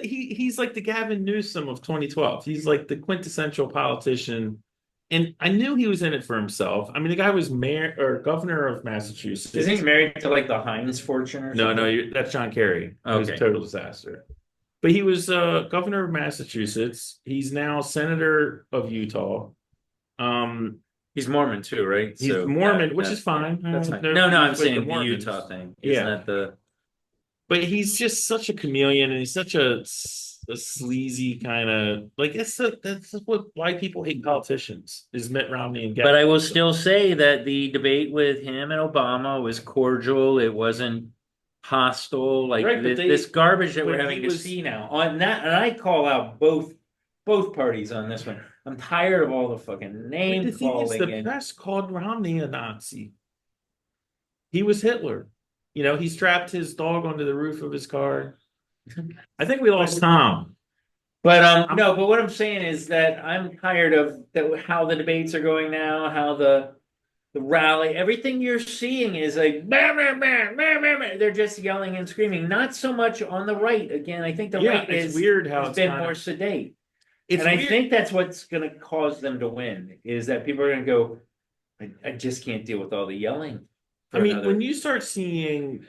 he's like the Gavin Newsom of 2012. He's like the quintessential politician. And I knew he was in it for himself. I mean, the guy was mayor or governor of Massachusetts.
isn't he married to like the Heinz fortune or
No,
something?
no, that's John Kerry. It was a
Okay.
total disaster. But he was governor of Massachusetts. He's now senator of Utah. Um,
He's Mormon too, right?
he's
So
Mormon,
that-
which
that-
is fine.
That's fine.
No
No, I'm
beef with
saying the
Mormons.
Utah thing.
Yeah.
Isn't that the
But he's just such a chameleon, and he's such a sleazy kind of like that's why people hate politicians is Mitt Romney and
But I will
Gavin.
still say that the debate with him and Obama was cordial. It wasn't hostile. Like
Right, but
this garbage that we're
when
having
he
to
was-
see now on that, and I call out both parties on this one. I'm tired of all the fucking
But
name
the thing is,
calling
the
and
press called Romney a Nazi. He was Hitler. You know, he strapped his dog onto the roof of his car. I think we lost Tom.
but no, but what I'm saying is that I'm tired of how the debates are going now, how the rally, everything you're seeing is like bah, bah, bah, bah, bah, bah. They're just yelling and screaming. Not so much on the right. Again, I think the
Yeah,
right
it's
is
weird how
has
it's
been
kinda-
more sedate.
It's
And I
weird.
think that's what's going to cause them to win is that people are going to go, I just can't deal with all the yelling.
I mean, when you start seeing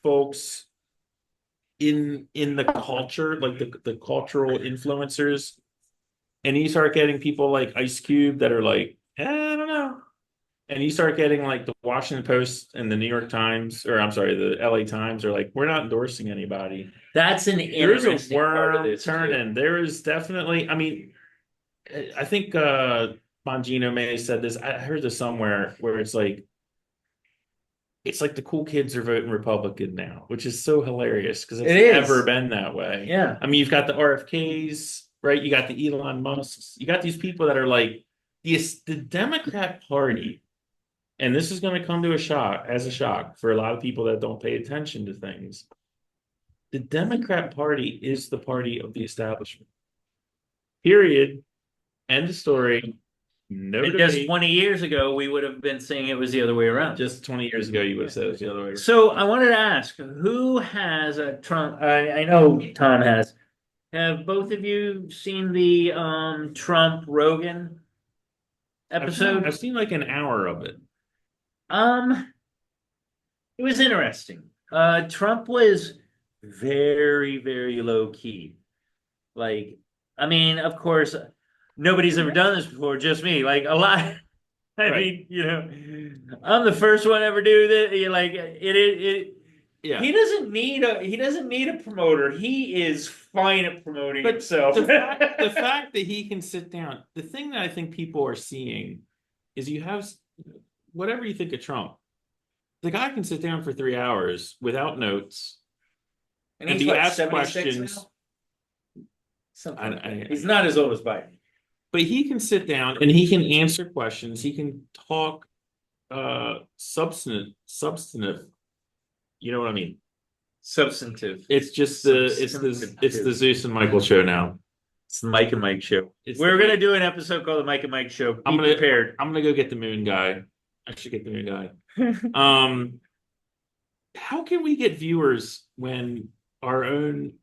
folks in the culture, like the cultural influencers, and you start getting people like Ice Cube that are like, I don't know. And you start getting like the Washington Post and the New York Times, or I'm sorry, the LA Times are like, we're not endorsing anybody.
that's an
There's a
interesting part of
worm
this too.
turning. There is definitely, I mean, I think Bongino may have said this. I heard this somewhere where it's like the cool kids are voting Republican now, which is so hilarious because it's
It is.
never been that way.
Yeah.
I mean, you've got the RFKs, right? You got the Elon Musks. You got these people that are like the Democrat Party, and this is going to come to a shock for a lot of people that don't pay attention to things. The Democrat Party is the party of the establishment. Period. End of story. No
And
debate.
just 20 years ago, we would have been saying it was the other way around.
Just 20 years ago, you would have said it was the other way around.
So I wanted to ask, who has a Trump? I know Tom has. Have both of you seen the Trump Rogan episode?
I've seen like an hour of it.
It was interesting. Trump was very, very low key. Like, I mean, of course, nobody's ever done this before, just me. Like a lot. I
Right.
mean, I'm the first one to ever do this. Like it.
Yeah.
He doesn't need a promoter. He is fine at promoting
But
himself.
the fact that he can sit down, the thing that I think people are seeing is you have whatever you think of Trump, the guy can sit down for 3 hours without notes.
and
and
he's
he
what,
asks
76
questions.
now? Something like
I-
that. He's not as old as Biden.
But he can sit down and he can answer questions. He can talk substantive. You know what I mean?
Substantive.
It's just the Zeus and Michael show now.
It's the Mike and Mike show.
It's
We're
the-
gonna do an episode called the Mike and Mike show. Be
I'm gonna-
prepared.
I'm gonna go get the moon guy. I should get the moon guy. How can we get viewers when our own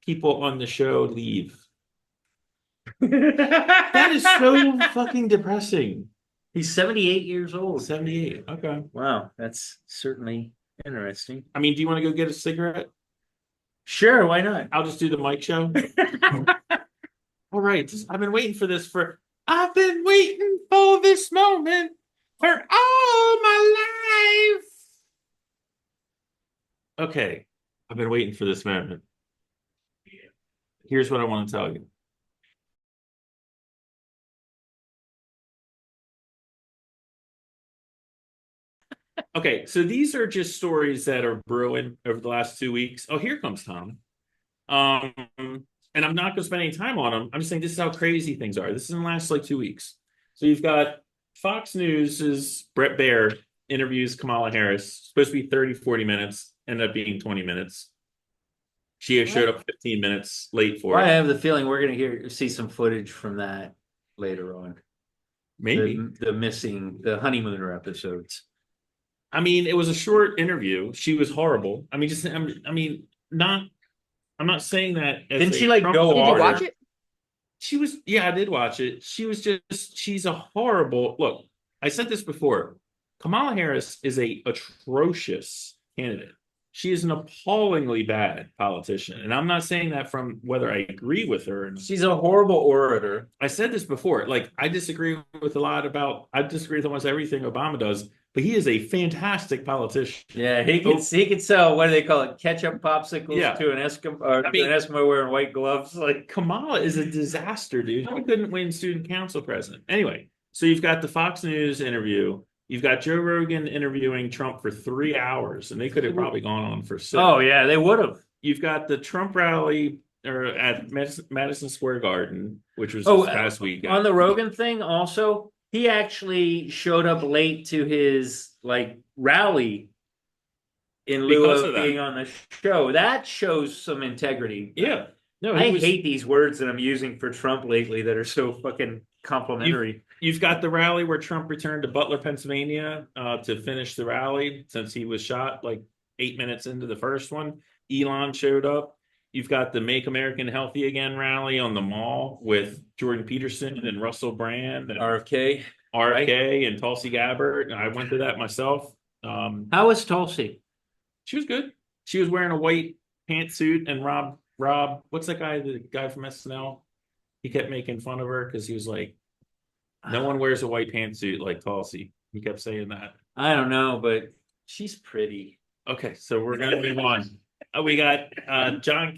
people on the show leave? That is so fucking depressing.
He's 78 years old.
78. Okay.
Wow, that's certainly interesting.
I mean, do you want to go get a cigarette?
Sure, why not?
I'll just do the mic show. All right. I've been waiting for this I've been waiting for this moment for all my life. Okay. I've been waiting for this moment. Here's what I want to tell you. Okay, so these are just stories that are brewing over the last 2 weeks. Oh, here comes Tom. And I'm not going to spend any time on them. I'm just saying this is how crazy things are. This is in the last like 2 weeks. So you've got Fox News's Brett Baer interviews Kamala Harris. Supposed to be 30, 40 minutes. ended up being 20 minutes. She showed up 15 minutes late for
Well, I
it.
have the feeling we're gonna see some footage from that later on.
Maybe.
The honeymooner episodes.
I mean, it was a short interview. She was horrible. I mean, not. I'm not saying that. As
Didn't
a
she, like,
Trump
go
Did you
off?
watch
supporter.
it?
She was, yeah, I did watch it. She's a horrible look. I said this before. Kamala Harris is a atrocious candidate. She is an appallingly bad politician. And I'm not saying that from whether I agree with her.
She's a horrible orator.
I said this before. Like, I disagree with almost everything Obama does, but he is a fantastic politician.
Yeah, he could sell, what do they call it, ketchup popsicles to an Eskimo wearing white gloves. Like,
Kamala is a disaster, dude. He couldn't win student council president. Anyway, so you've got the Fox News interview. You've got Joe Rogan interviewing Trump for 3 hours, and they could have probably gone on for 6.
Oh yeah, they would have.
You've got the Trump rally at Madison Square Garden, which was this past week.
On the Rogan thing, also, he actually showed up late to his rally in lieu of being on the show. That shows some integrity.
Yeah. No,
I hate these words that I'm using for Trump lately that are so fucking complimentary.
You've got the rally where Trump returned to Butler, Pennsylvania, to finish the rally since he was shot 8 minutes into the first one. Elon showed up. You've got the Make America Healthy Again rally on the Mall with Jordan Peterson and Russell Brand and
RFK,
right? And Tulsi Gabbard. I went to that myself.
How was Tulsi?
She was good. She was wearing a white pantsuit, and Rob, what's that guy? The guy from SNL. He kept making fun of her because he was like, "No one wears a white pantsuit like Tulsi." He kept saying that.
I don't know, but she's pretty.
Okay, so we're gonna move on. We got John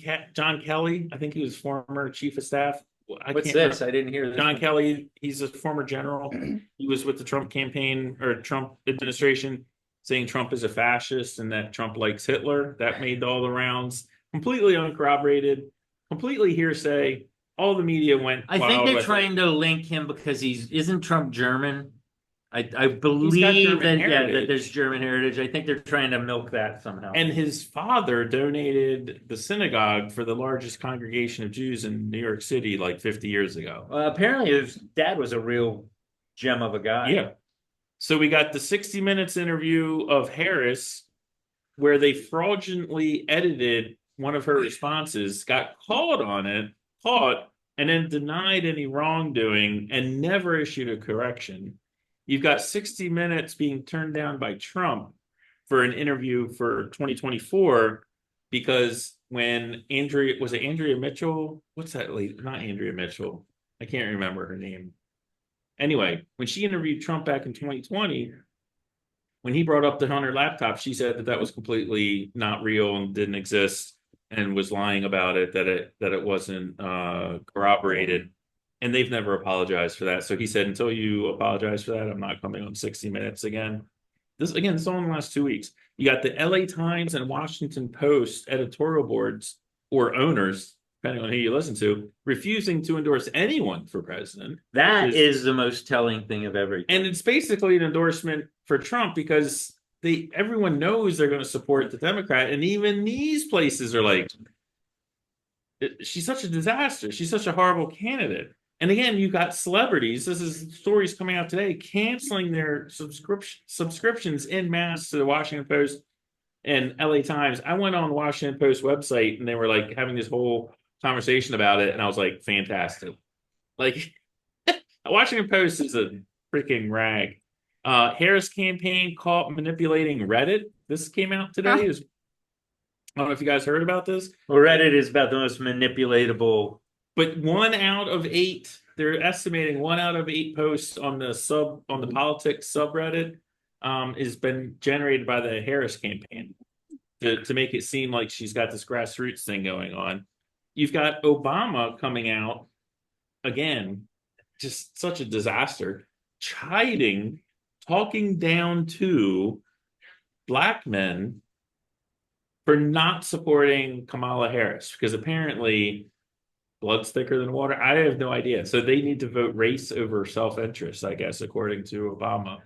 Kelly. I think he was former chief of staff.
What's this? I didn't hear this.
John Kelly. He's a former general. He was with the Trump campaign or Trump administration, saying Trump is a fascist and that Trump likes Hitler. That made all the rounds. Completely uncorroborated, completely hearsay. All the media went.
I think they're trying to link him because isn't Trump German? I believe that there's German heritage. I think they're trying to milk that somehow.
And his father donated the synagogue for the largest congregation of Jews in New York City 50 years ago.
Apparently his dad was a real gem of a guy.
Yeah. So we got the 60 Minutes interview of Harris where they fraudulently edited one of her responses, got caught, and then denied any wrongdoing and never issued a correction. You've got 60 Minutes being turned down by Trump for an interview for 2024 because when Andrea Mitchell? What's that lady? Not Andrea Mitchell. I can't remember her name. Anyway, when she interviewed Trump back in 2020, when he brought up the Hunter laptop, she said that was completely not real and didn't exist and was lying about it, that it wasn't corroborated. And they've never apologized for that. So he said, until you apologize for that, I'm not coming on 60 Minutes again. This is only in the last 2 weeks. You got the LA Times and Washington Post editorial boards or owners, depending on who you listen to, refusing to endorse anyone for president.
That is the most telling thing of everything.
And it's basically an endorsement for Trump because everyone knows they're going to support the Democrat. And even these places are like, she's such a disaster. She's such a horrible candidate. And again, you got celebrities. This is stories coming out today, canceling their subscriptions en masse to the Washington Post and LA Times. I went on the Washington Post website and they were having this whole conversation about it. And I was like, fantastic. Washington Post is a freaking rag. Harris campaign caught manipulating Reddit. This came out today. I don't know if you guys heard about this.
Well, Reddit is about the most manipulatable.
But 1 out of 8, they're estimating 1 out of 8 posts on the politics subreddit has been generated by the Harris campaign to make it seem like she's got this grassroots thing going on. You've got Obama coming out again, just such a disaster, talking down to Black men for not supporting Kamala Harris because apparently blood's thicker than water. I have no idea. So they need to vote race over self-interest, I guess, according to Obama.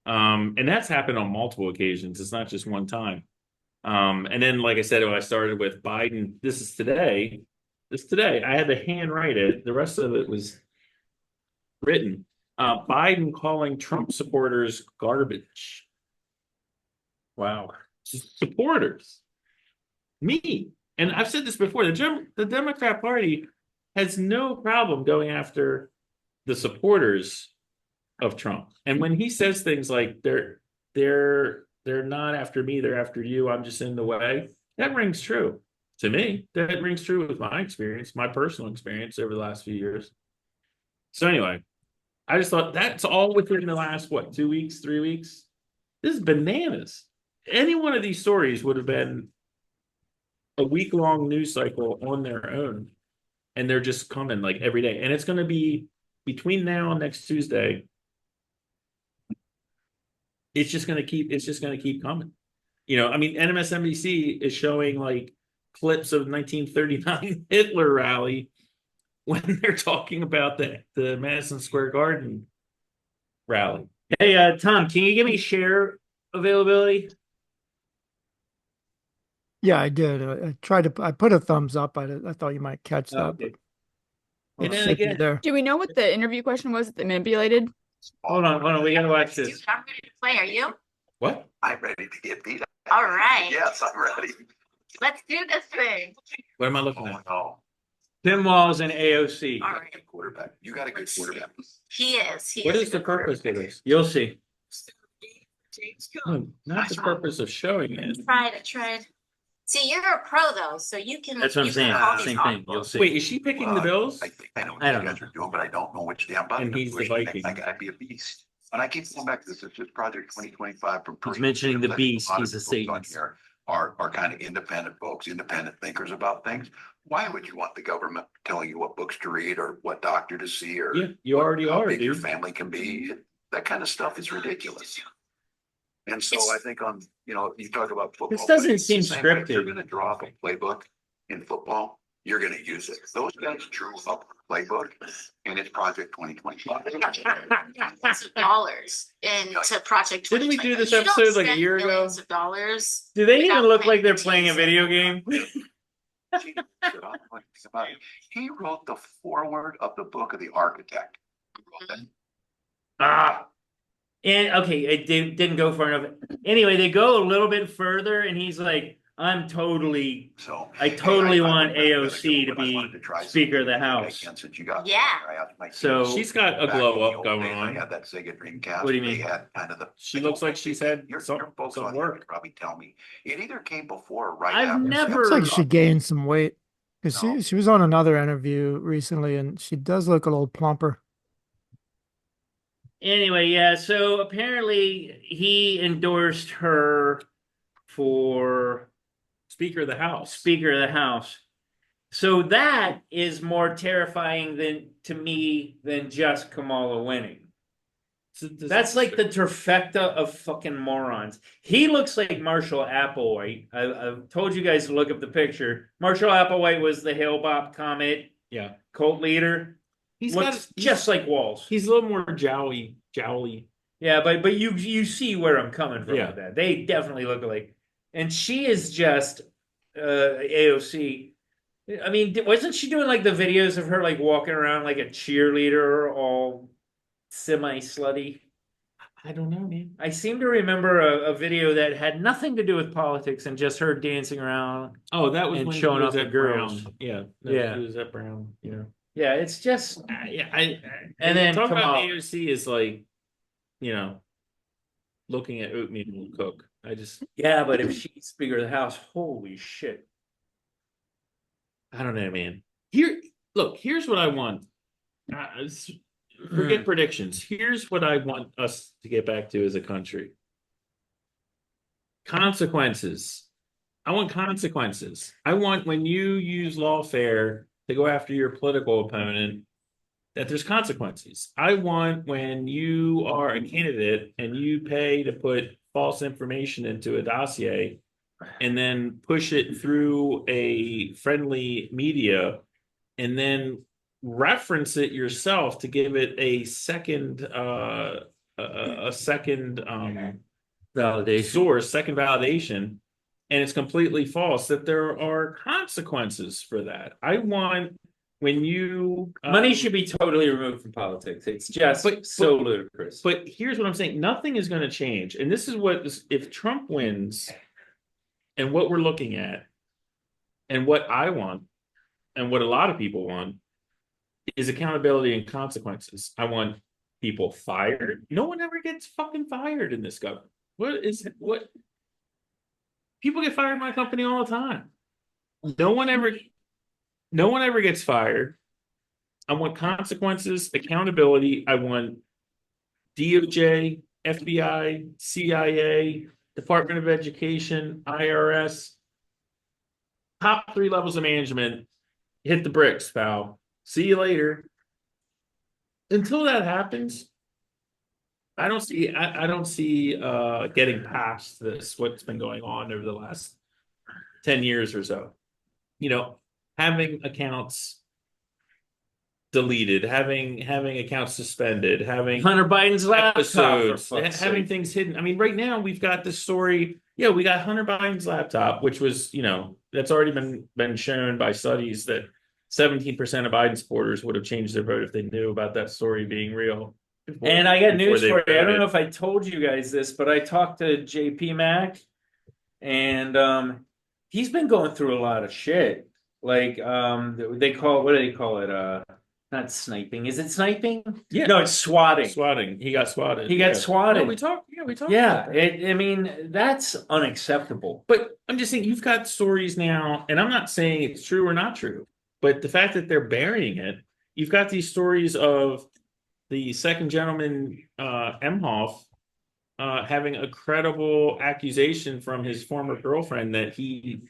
And that's happened on multiple occasions. It's not just one time. And then, like I said, when I started with Biden, this is today. I had to handwrite it. The rest of it was written. Biden calling Trump supporters garbage.
Wow.
Supporters. Me. And I've said this before, the Democrat Party has no problem going after the supporters of Trump. And when he says things like they're not after me, they're after you, I'm just in the way, that rings true to me. That rings true with my experience, my personal experience over the last few years. So anyway, I just thought that's all within the last, what, 2 weeks, 3 weeks? This is bananas. Any one of these stories would have been a week-long news cycle on their own. And they're just coming like every day. And it's going to be between now and next Tuesday. It's just going to keep coming. You know, I mean, MSNBC is showing like clips of 1939 Hitler rally when they're talking about the Madison Square Garden rally.
Hey, Tom, can you give me share availability?
Yeah, I did. I put a thumbs up. I thought you might catch that.
Okay.
But
And
it
then
should be
again,
there.
Do we know what the interview question was that they manipulated?
Hold on. We gotta watch this.
I'm ready to play. Are you?
what?
I'm ready to get beat up.
All right.
Yes, I'm ready.
Let's do this thing.
What am I looking
Oh,
at?
no.
Tim Walz and AOC.
All right.
Quarterback. You got a good quarterback.
He is.
What
a
is the
good
purpose of this?
You'll see.
No, not the purpose of showing it.
Tried. See, you're a pro though, so you can.
That's what I'm
you
saying.
can call these
Same
off.
thing. You'll see.
Wait, is she picking the Bills?
I think I know what
I
you
don't
guys
know.
are doing, but I don't know which damn button.
And he's the
to push.
Viking.
I gotta be a beast. And I keep going back to this. It's just Project 2025 from.
He's mentioning the beast. He's a
folks on
Satanist.
here are kind of independent folks, independent thinkers about things. Why would you want the government telling you what books to read or what doctor to see or
Yeah, you already
how
are,
big your
dude.
family can be? That kind of stuff is ridiculous. And so
It's-
I think you talk about football.
This doesn't
but it's the
seem
same way. If you're
scripted.
gonna draw up a playbook in football, you're gonna use it. Those guys drew up a playbook and it's Project 2025.
Lots of dollars into Project.
Didn't we do
2025.
this
You don't
episode like a
spend
year ago?
millions of dollars.
Do they
without
even look like they're
playing
playing a video game?
He wrote the foreword of the book of the architect. Who wrote that?
Ah. And okay, it didn't go far enough. Anyway, they go a little bit further, and he's like, I totally want AOC to be Speaker of the House.
Yeah.
So
She's got a glow up going on.
Had that Sega Dreamcast.
What do you mean?
They had kind of the.
She looks like she's had some
folks on
work.
here could probably tell me. It either came before or right
I've
after.
never-
Looks like she gained some weight because
No.
she was on another interview recently, and she does look a little plumper.
Anyway, yeah, so apparently he endorsed her for
Speaker of the House.
Speaker of the House. So that is more terrifying to me than just Kamala winning. That's like the trifecta of fucking morons. He looks like Marshall Applewhite. I've told you guys to look up the picture. Marshall Applewhite was the Hale-Bopp Comet cult leader.
He's
just like Walz.
He's a little more jowly.
Yeah, but you see where I'm coming from with that. They definitely look alike. And she is just AOC. I mean, wasn't she doing like the videos of her like walking around like a cheerleader, all semi-slutty?
I don't know, man.
I seem to remember a video that had nothing to do with politics and just her dancing around.
Oh, that was
And
when
showing
he was
off
at
the girls.
Brown. Yeah,
Yeah.
He was at Brown.
Yeah, it's just
And then talk about
Kamala.
AOC is like, looking at oatmeal cook.
Yeah, but if she's Speaker of the House, holy shit.
I don't know, man. Here's what I want. Forget predictions. Here's what I want us to get back to as a country. Consequences. I want consequences. I want when you use lawfare to go after your political opponent, that there's consequences. I want when you are a candidate and you pay to put false information into a dossier and then push it through a friendly media and then reference it yourself to give it a second
Validation.
second validation, and it's completely false, that there are consequences for that. I want when you
Money should be totally removed from politics. It's just so ludicrous.
But here's what I'm saying: nothing is going to change, and this is what if Trump wins, and what we're looking at, and what I want, and what a lot of people want, is accountability and consequences. I want people fired. No one ever gets fucking fired in this government. What? People get fired in my company all the time. No one ever gets fired. I want consequences, accountability. I want DOJ, FBI, CIA, Department of Education, IRS, top 3 levels of management. Hit the bricks, pal. See you later. Until that happens, I don't see getting past this, what's been going on over the last 10 years or so. Having accounts deleted, having accounts suspended, having
Hunter Biden's laptop,
episodes, having things hidden. I mean, right now we've got this story. Yeah, we got Hunter Biden's laptop, which was, that's already been shown by studies that 17% of Biden supporters would have changed their vote if they knew about that story being real.
And I got news for you. I don't know if I told you guys this, but I talked to JP Mac, and he's been going through a lot of shit. Like what do they call it? Not sniping. Is it sniping?
Yeah.
No, it's swatting.
Swatting. He got swatted.
He got swatted.
No, we talked.
Yeah, I mean, that's unacceptable.
But I'm just saying, you've got stories now, and I'm not saying it's true or not true, but the fact that they're burying it, you've got these stories of the second gentleman, Emhoff, having a credible accusation from his former girlfriend that he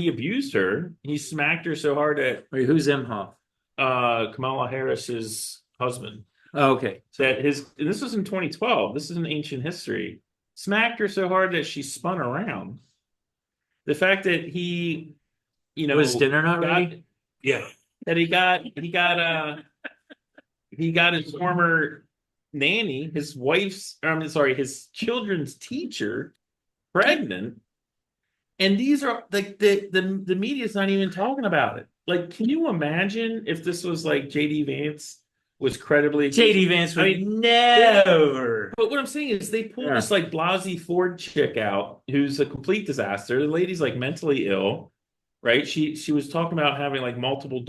abused her. He smacked her so hard that
Wait, who's Imhoff?
Kamala Harris's husband.
Oh, okay.
And this was in 2012. This is an ancient history. Smacked her so hard that she spun around. The fact that he,
was dinner not ready?
Yeah, that he got his former nanny, his children's teacher, pregnant. And these are like the media's not even talking about it. Like, can you imagine if this was like JD Vance was credibly
JD Vance would never.
But what I'm saying is they pulled this like Blasey Ford chick out who's a complete disaster. The lady's like mentally ill, right? She was talking about having like multiple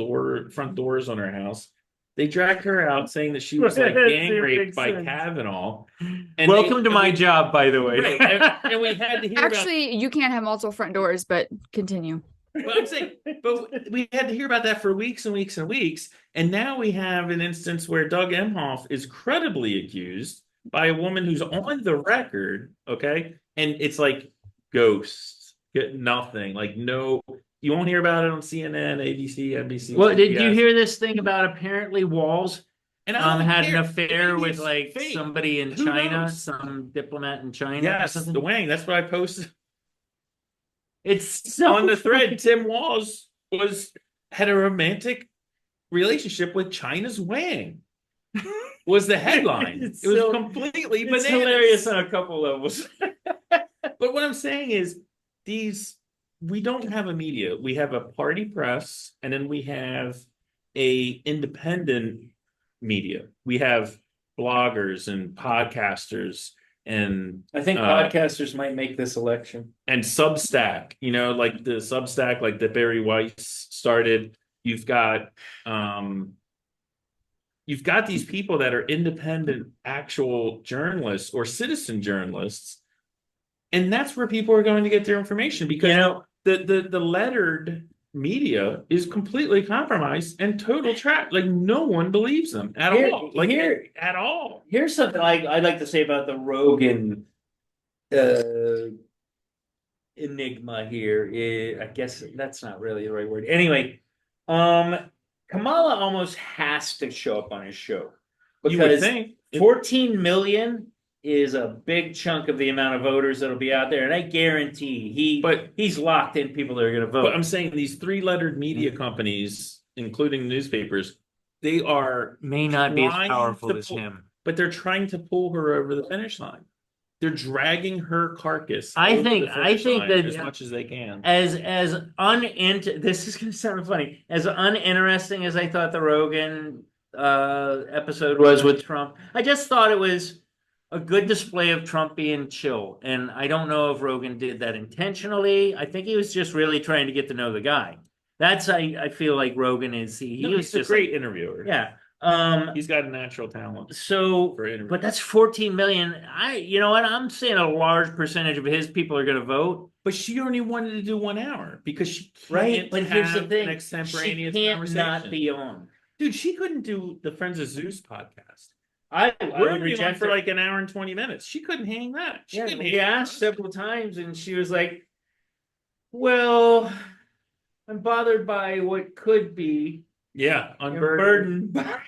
front doors on her house. They dragged her out saying that she was like gang raped by Kavanaugh. And
welcome to my job, by the way.
Right. And we had to hear
Actually, you can't have multiple front doors, but continue.
But I'm saying, but we had to hear about that for weeks and weeks and weeks. And now we have an instance where Doug Emhoff is credibly accused by a woman who's on the record, okay? And it's like ghosts, get nothing, like no. You won't hear about it on CNN, ABC, NBC.
Well, did you hear this thing about apparently Walls
and
had an affair with like
fake.
somebody in
Who
China,
knows?
some diplomat in China?
Yes, the Wang. That's what I posted.
It's so
on the thread. Tim Walls had a romantic relationship with China's Wang. Was the headline? It was completely bananas.
It's hilarious on a couple levels.
But what I'm saying is we don't have a media. We have a party press, and then we have a independent media. We have bloggers and podcasters, and
I think podcasters might make this election.
And Substack, like the Substack, like that Barry Weiss started. You've got these people that are independent, actual journalists or citizen journalists, and that's where people are going to get their information because the lettered media is completely compromised and total trap. Like no one believes them at all. Like at all.
Here's something I'd like to say about the Rogan enigma here. I guess that's not really the right word. Anyway, Kamala almost has to show up on his show because
you would think
14 million is a big chunk of the amount of voters that'll be out there, and I guarantee he's locked in people that are going to vote.
But I'm saying these 3-lettered media companies, including newspapers, they may
not be as powerful as him,
but they're trying to pull her over the finish line. They're dragging her carcass.
I
over
think-
the finish line
that-
as much as they can.
As this is gonna sound funny, as uninteresting as I thought the Rogan episode was with Trump, I just thought it was a good display of Trump being chill. And I don't know if Rogan did that intentionally. I think he was just really trying to get to know the guy. I feel like Rogan is he
No,
was
he's a
just
great interviewer.
yeah.
He's got a natural talent
So,
for interview.
but that's 14 million. You know what? I'm saying a large percentage of his people are going to vote.
But she only wanted to do 1 hour because she can't
Right, but here's the
have
thing:
an extemporaneous
she can't
conversation.
not be on.
Dude, she couldn't do the Friends of Zeus podcast.
I
We're
would
only on
reject
for
it.
like an hour and 20 minutes. She couldn't hang that. She
Yeah,
couldn't
we
hang
asked
that.
several times, and she was like, "Well, I'm bothered by what could be
Yeah,
unburdened by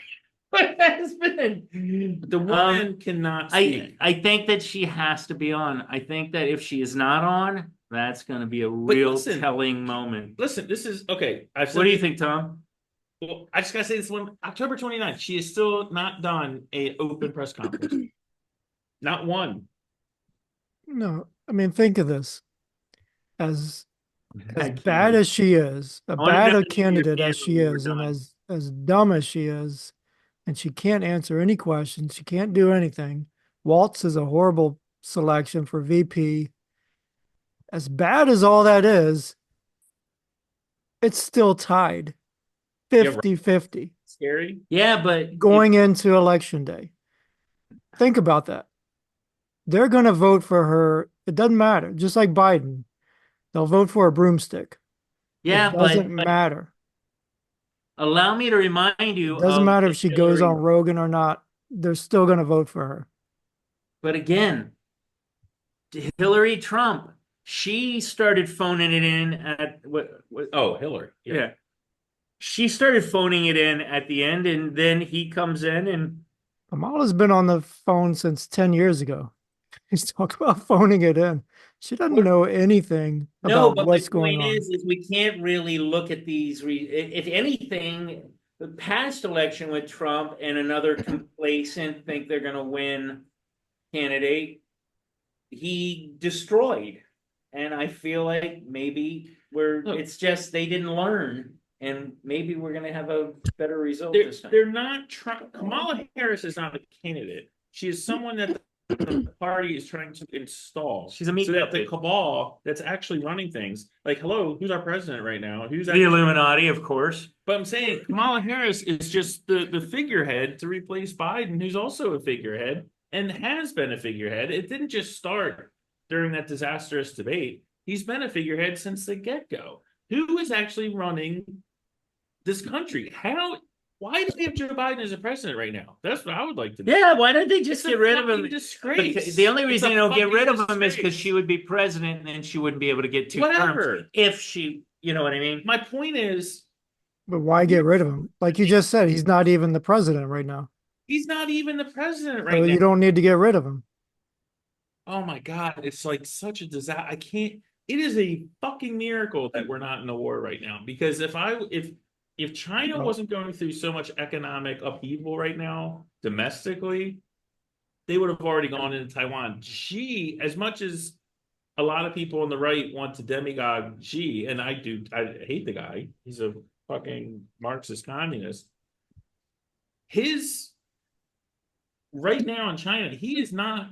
what has been."
The woman cannot speak.
I think that she has to be on. I think that if she is not on, that's going to be a real
listen,
telling moment.
Listen, this is okay. I've said
What do you think, Tom?
Well, I just gotta say this one. October 29th, she is still not done a open press conference. Not one.
No, I mean, think of this. As
I
bad
can't.
as she is,
I wanna
bad
go
a
to
candidate
your
as she
camp when we're
is, and
done.
as dumb as she is, and she can't answer any questions, she can't do anything. Waltz is a horrible selection for VP. As bad as all that is, it's still tied 50-50
Scary.
Yeah, but
going into election day. Think about that. They're going to vote for her. It doesn't matter. Just like Biden, they'll vote for a broomstick.
yeah,
It doesn't
but
matter.
allow me to remind you
It doesn't
of
matter if she goes
Hillary.
on Rogan or not. They're still going to vote for her.
But again, Hillary Trump, she started phoning it in at what
Oh, Hillary.
yeah. She started phoning it in at the end, and then he comes in and
Kamala's been on the phone since 10 years ago. He's talking about phoning it in. She doesn't know anything
no,
about
but
what's
the
going
point
on.
is we can't really look at these. If anything, the past election with Trump and another complacent think they're going to win candidate, he destroyed. And I feel like maybe it's just they didn't learn, and maybe we're going to have a better result this time.
They're not trying. Kamala Harris is not a candidate. She is someone that the party is trying to install.
She's a meat
so that the
puppet.
cabal that's actually running things. Like, hello, who's our president right now? Who's
The Illuminati, of course.
But I'm saying Kamala Harris is just the figurehead to replace Biden, who's also a figurehead and has been a figurehead. It didn't just start during that disastrous debate. He's been a figurehead since the get-go. Who is actually running this country? Why do they have Joe Biden as a president right now? That's what I would like to know.
Yeah, why don't they just
It's a
get rid of him?
fucking disgrace.
The only
It's
reason
a
they don't get
fucking
rid of him is because
disgrace.
she would be president, and then she wouldn't be able to get 2
Whatever.
terms if she, you know what I mean?
My point is,
But why get rid of him? Like you just said, he's not even the president right now.
he's not even the president
So
right now.
you don't need to get rid of him.
Oh my God, it's like such a disaster. I can't. It is a fucking miracle that we're not in a war right now. Because if China wasn't going through so much economic upheaval right now domestically, they would have already gone into Taiwan. Xi, as much as a lot of people on the right want to demigod Xi, and I do, I hate the guy. He's a fucking Marxist communist. Right now in China, he is not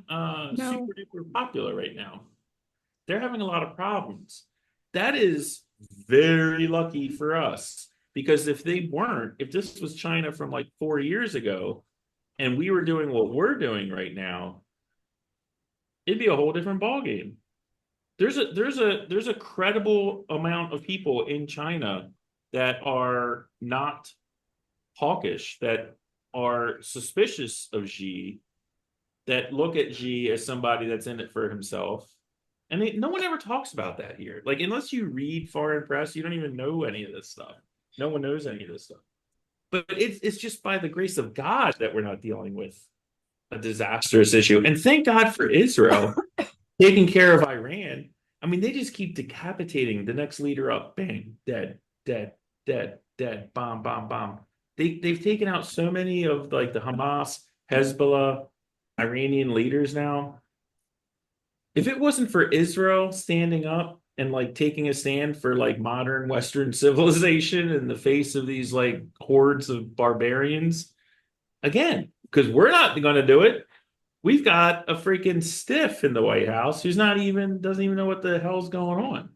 super duper popular right now. They're having a lot of problems. That is very lucky for us, because if this was China from like 4 years ago, and we were doing what we're doing right now, it'd be a whole different ballgame. There's a credible amount of people in China that are not hawkish, that are suspicious of Xi, that look at Xi as somebody that's in it for himself. And no one ever talks about that here. Like, unless you read foreign press, you don't even know any of this stuff. No one knows any of this stuff. But it's just by the grace of God that we're not dealing with a disastrous issue. And thank God for Israel taking care of Iran. I mean, they just keep decapitating the next leader up. Bang, dead, dead, dead, dead, bomb, bomb, bomb. They've taken out so many of like the Hamas, Hezbollah, Iranian leaders now. if it wasn't for Israel standing up and like taking a stand for like modern Western civilization in the face of these like hordes of barbarians, again, because we're not going to do it. We've got a freaking stiff in the White House who's not even doesn't even know what the hell's going on.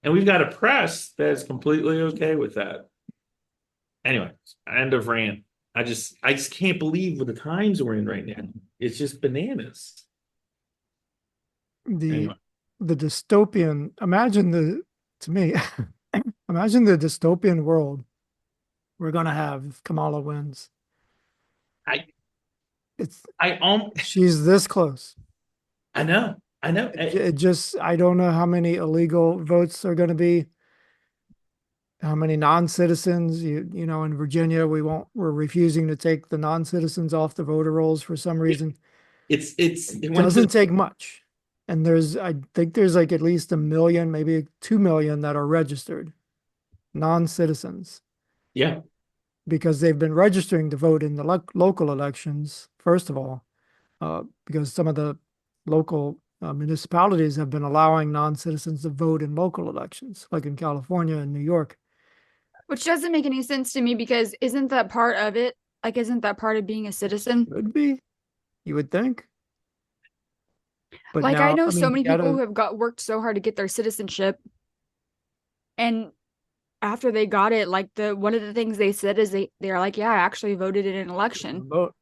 And we've got a press that's completely okay with that. Anyway, end of rant. I just can't believe what the times we're in right now. It's just bananas.
The
Anyway.
the dystopian, to me, imagine the dystopian world we're gonna have if Kamala wins.
I
It's
I
she's this close.
I know.
It just, I don't know how many illegal votes are gonna be, how many non-citizens. You know, in Virginia, we're refusing to take the non-citizens off the voter rolls for some reason.
It
Doesn't take much. And I think there's like at least 1 million, maybe 2 million that are registered, non-citizens,
yeah.
because they've been registering to vote in the local elections, first of all, because some of the local municipalities have been allowing non-citizens to vote in local elections, like in California and New York.
Which doesn't make any sense to me because isn't that part of it? Like, isn't that part of being a citizen?
Could be, you would think. But
Like,
now,
I know
I
so
mean,
many
you
people
gotta-
who have worked so hard to get their citizenship, and after they got it, like one of the things they said is they're like, yeah, I actually voted in an election.
vote.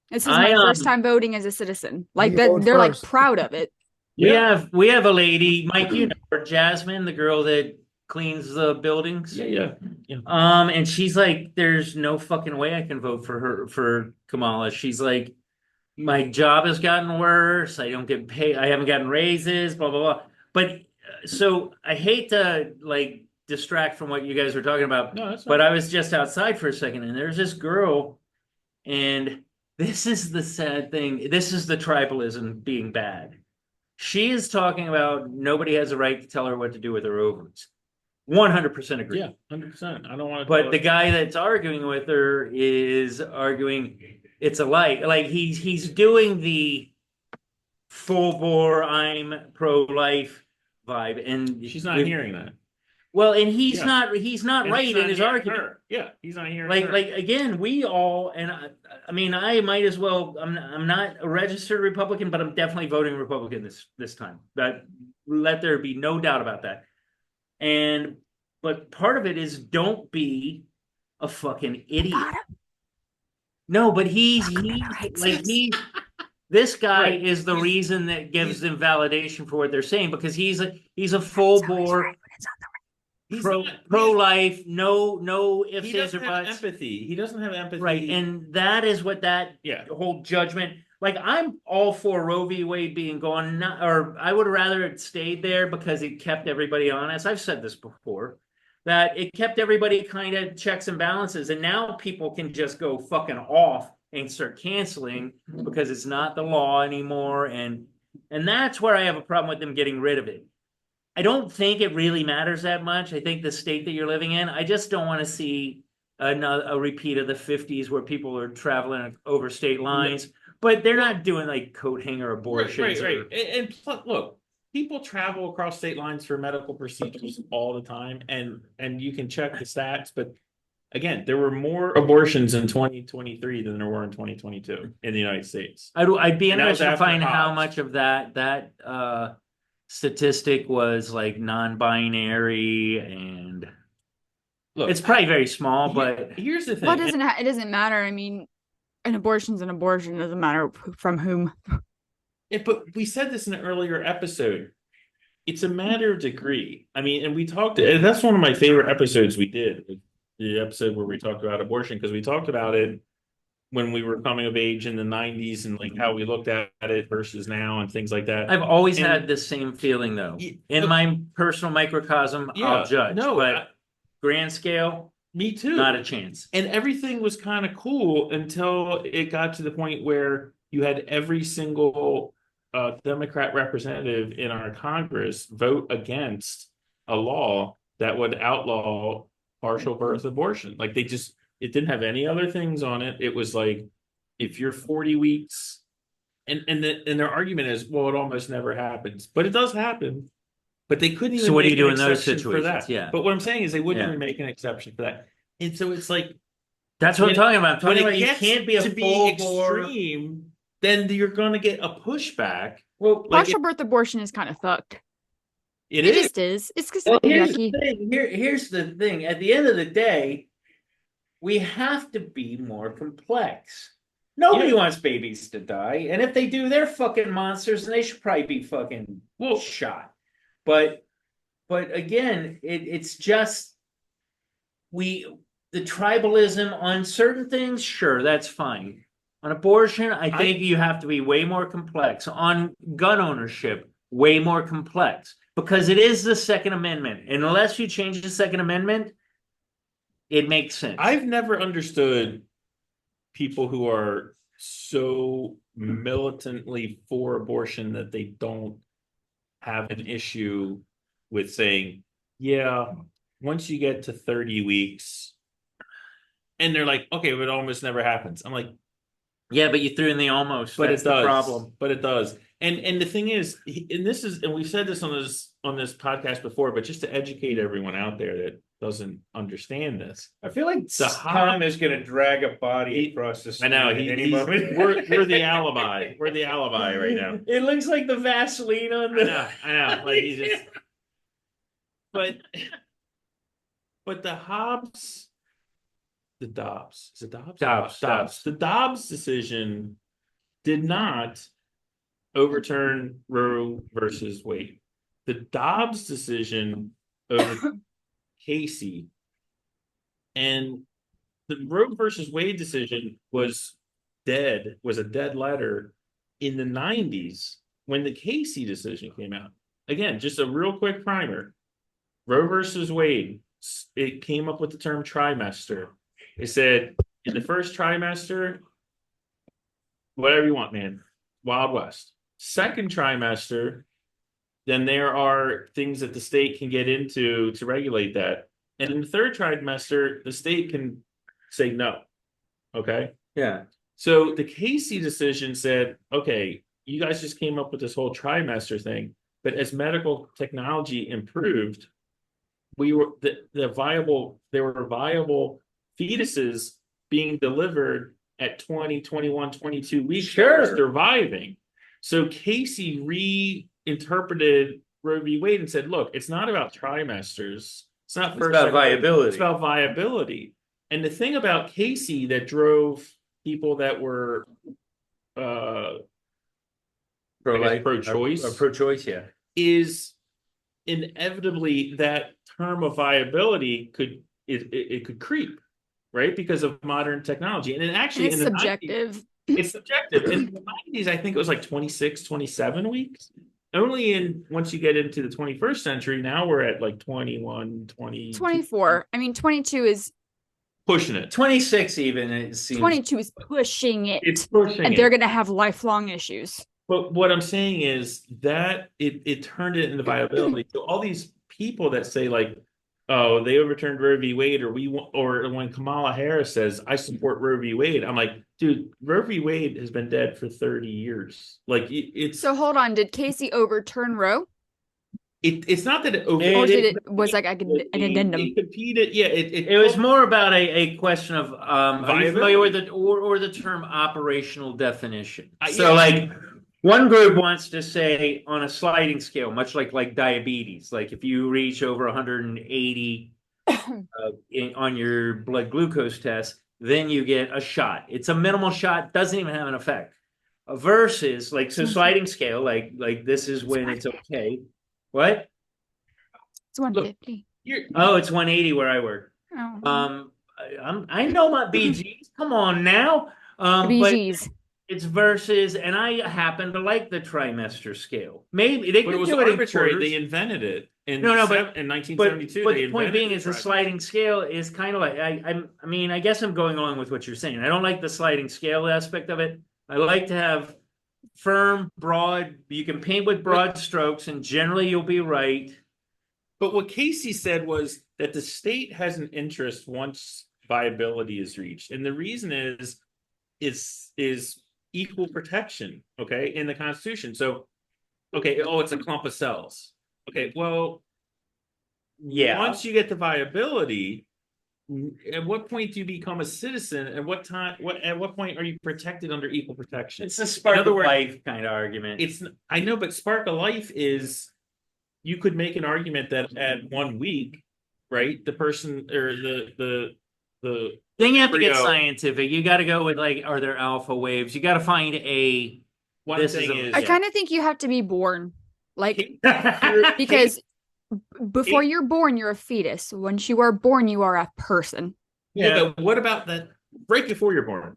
This is
I
my first time voting as a citizen. Like
you
that,
vote
they're like
first?
proud of it.
We
Yeah.
have a lady, Mike, you know her, Jasmine, the girl that cleans the buildings.
Yeah.
And she's like, there's no fucking way I can vote for Kamala. She's like, my job has gotten worse. I don't get paid. I haven't gotten raises, blah, blah, blah. But so I hate to like distract from what you guys were talking about,
No, that's
but
not.
I was just outside for a second and there's this girl, and this is the sad thing. This is the tribalism being bad. She is talking about nobody has a right to tell her what to do with her ovaries. 100% agree.
Yeah, 100%. I don't want to.
But the guy that's arguing with her is arguing it's a lie. Like he's doing the full bore I'm pro-life vibe, and
she's not hearing that.
well, and he's
Yeah.
not right
He's
in
not
his
hearing
argument.
her. Yeah, he's not hearing
Like
her.
like again, we all, and I mean I might as well. I'm not a registered Republican, but I'm definitely voting Republican this time. That let there be no doubt about that. And but part of it is don't be a fucking idiot. No, but he's this guy
Right.
is the reason that gives them validation for what they're saying, because he's a full bore
He's
pro
not-
life, no ifs,
He
ands,
doesn't
or
have
buts.
empathy. He doesn't have empathy.
Right, and that is what that
Yeah.
whole judgment. Like I'm all for Roe v. Wade being gone, or I would rather it stayed there because it kept everybody honest. I've said this before, that it kept everybody kind of checks and balances, and now people can just go fucking off and start canceling because it's not the law anymore, and that's where I have a problem with them getting rid of it. I don't think it really matters that much. I think the state that you're living in, I just don't want to see a repeat of the 50s where people are traveling over state lines, but they're not doing like coat hanger abortions.
Right. And look, people travel across state lines for medical procedures all the time, and you can check the stats, but again, there were more abortions in 2023 than there were in 2022 in the United States.
I'd be
And that was
interested to
after
find how
Hobbs.
much of that statistic was like non-binary, and
Look,
it's probably very small, but
here's the thing.
Well, it doesn't matter. I mean, an abortion's an abortion. It doesn't matter from whom.
But we said this in an earlier episode. It's a matter of degree. I mean, and we talked, and that's one of my favorite episodes we did, the episode where we talked about abortion, because we talked about it when we were coming of age in the 90s and like how we looked at it versus now and things like that.
I've always
And-
had this same feeling though. In
look-
my personal microcosm, I'll judge.
no,
but grand scale,
me too.
not a chance.
And everything was kind of cool until it got to the point where you had every single Democrat representative in our Congress vote against a law that would outlaw partial birth abortion. Like it didn't have any other things on it. It was like, if you're 40 weeks and their argument is, well, it almost never happens, but it does happen. But they couldn't even
So what do you
make an
do in those
exception for
situations?
that.
Yeah.
But what I'm saying is they wouldn't
Yeah.
even make an exception for that. And so it's like,
That's what I'm talking about. I'm
when
talking
it
about you
gets
can't be a
to be
full bore.
extreme, then you're going to get a pushback.
Well,
Like
Partial birth abortion is kind of fucked.
it
It
is.
just is. It's just
well, here's
yucky.
the thing. Here's the thing. At the end of the day, we have to be more complex. Nobody wants babies to die, and if they do, they're fucking monsters, and they should probably be fucking shot. But again, it's just the tribalism on certain things. Sure, that's fine. On abortion, I think you have to be way more complex. On gun ownership, way more complex because it is the Second Amendment, and unless you change the Second Amendment, it makes sense.
I've never understood people who are so militantly for abortion that they don't have an issue with saying, yeah, once you get to 30 weeks, and they're like, okay, but it almost never happens. I'm like,
yeah, but you threw in the almost.
But
That's
it does.
the problem.
But it does. And the thing is, and we've said this on this podcast before, but just to educate everyone out there that doesn't understand this.
I feel like
Tom
is going to drag a body across the
I know we're the alibi. We're the alibi right now.
It looks like the Vaseline on the.
I know. Like he just. But the Hobbes, the Dobbs, is it Dobbs?
Dobbs.
The Dobbs decision did not overturn Roe versus Wade. The Dobbs decision over Casey, and the Roe versus Wade decision was a dead letter in the 90s when the Casey decision came out. Again, just a real quick primer. Roe versus Wade, it came up with the term trimester. It said in the first trimester, whatever you want, man, Wild West. Second trimester, then there are things that the state can get into to regulate that. And in the third trimester, the state can say no. Okay.
Yeah.
So the Casey decision said, okay, you guys just came up with this whole trimester thing, but as medical technology improved, there were viable fetuses being delivered at 20, 21, 22 weeks that were surviving. So Casey reinterpreted Roe v. Wade and said, look, it's not about trimesters. It's about
viability.
It's about viability. And the thing about Casey that drove people that were pro-choice,
yeah,
is inevitably that term of viability could creep, right? Because of modern technology. And it actually
It's subjective.
It's subjective. In the 90s, I think it was like 26, 27 weeks. Only once you get into the 21st century, now we're at like 21, 20.
24. I mean, 22 is
pushing it.
26 even, it seems.
22 is pushing it.
It's pushing
and
it.
They're going to have lifelong issues.
But what I'm saying is that it turned it into viability. So all these people that say like, oh, they overturned Roe v. Wade, or when Kamala Harris says, I support Roe v. Wade, I'm like, dude, Roe v. Wade has been dead for 30 years. Like it's.
So hold on, did Casey overturn Roe?
It's not that it
overturned. Or did it was like an addendum?
It competed. Yeah,
it was more about a question of are you familiar with the term operational definition? So like. One group wants to say on a sliding scale, much like diabetes, like if you reach over 180 on your blood glucose test, then you get a shot. It's a minimal shot, doesn't even have an effect. Versus like sliding scale, like this is when it's okay. What?
It's 150.
It's 180 where I work.
Oh.
I know my BGs. Come on now.
BGs.
But it's versus, and I happen to like the trimester scale. Maybe they could
it was
do it
arbitrary.
in
They invented it in
but
in 1972.
But the point being is the sliding scale is kind of like I mean I guess I'm going along with what you're saying. I don't like the sliding scale aspect of it. I like to have firm, broad. You can paint with broad strokes, and generally you'll be right.
But what Casey said was that the state has an interest once viability is reached, and the reason is equal protection, okay, in the Constitution. So, okay, oh, it's a clump of cells. Okay, well,
Yeah.
once you get the viability, at what point do you become a citizen? At what time? At what point are you protected under equal protection?
It's a spark
other
of
words,
life kind of argument.
It's I know, but spark of life is you could make an argument that at 1 week, right, the person or the
Then you have to get
embryo-
scientific. You got to go with like, are there alpha waves? You got to find a.
one
This
thing
is
is
a-
I kind of think you have to be born, like,
Because
because before you're born, you're a fetus. Once you are born, you are a person.
yeah, but what about that right before you're born?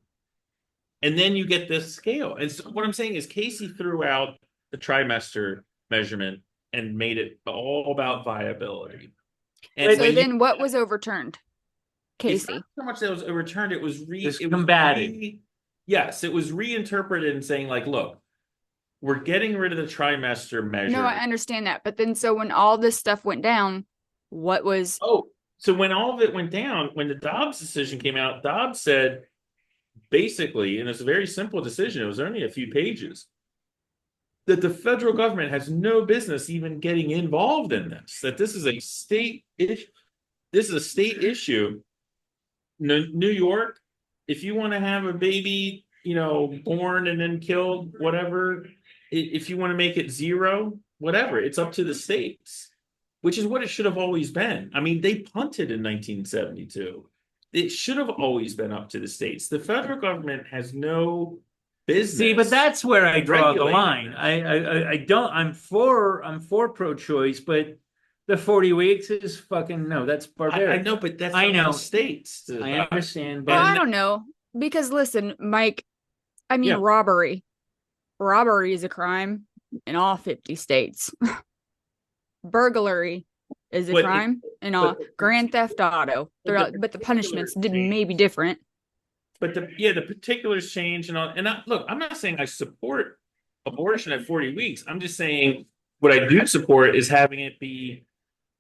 And then you get this scale. And so what I'm saying is Casey threw out the trimester measurement and made it all about viability. And
So
when
then what was overturned?
it's
Casey.
not so much that it was overturned, it was
It's combated.
Yes, it was reinterpreted and saying, like, look, we're getting rid of the trimester measure.
No, I understand that. But then so when all this stuff went down, what was
Oh, so when all of it went down, when the Dobbs decision came out, Dobbs said basically, and it's a very simple decision, it was only a few pages, that the federal government has no business even getting involved in this, that this is a state issue. This is a state issue. New York, if you want to have a baby, born and then killed, whatever, if you want to make it 0, whatever, it's up to the states, which is what it should have always been. I mean, they punted in 1972. It should have always been up to the states. The federal government has no business.
See, but that's where I draw the
regulating
line. I don't. I'm for pro-choice, but the 40 weeks is fucking no. That's barbaric.
I know, but that's
I
up to
know.
the states.
I understand,
well, I
but
don't know. Because listen, Mike, I mean
Yeah.
robbery. Robbery is a crime in all 50 states. Burglary is a
But it-
crime in all. Grand Theft Auto. But the punishments may be different.
But the particulars change and all. And look, I'm not saying I support abortion at 40 weeks. I'm just saying what I do support is having it be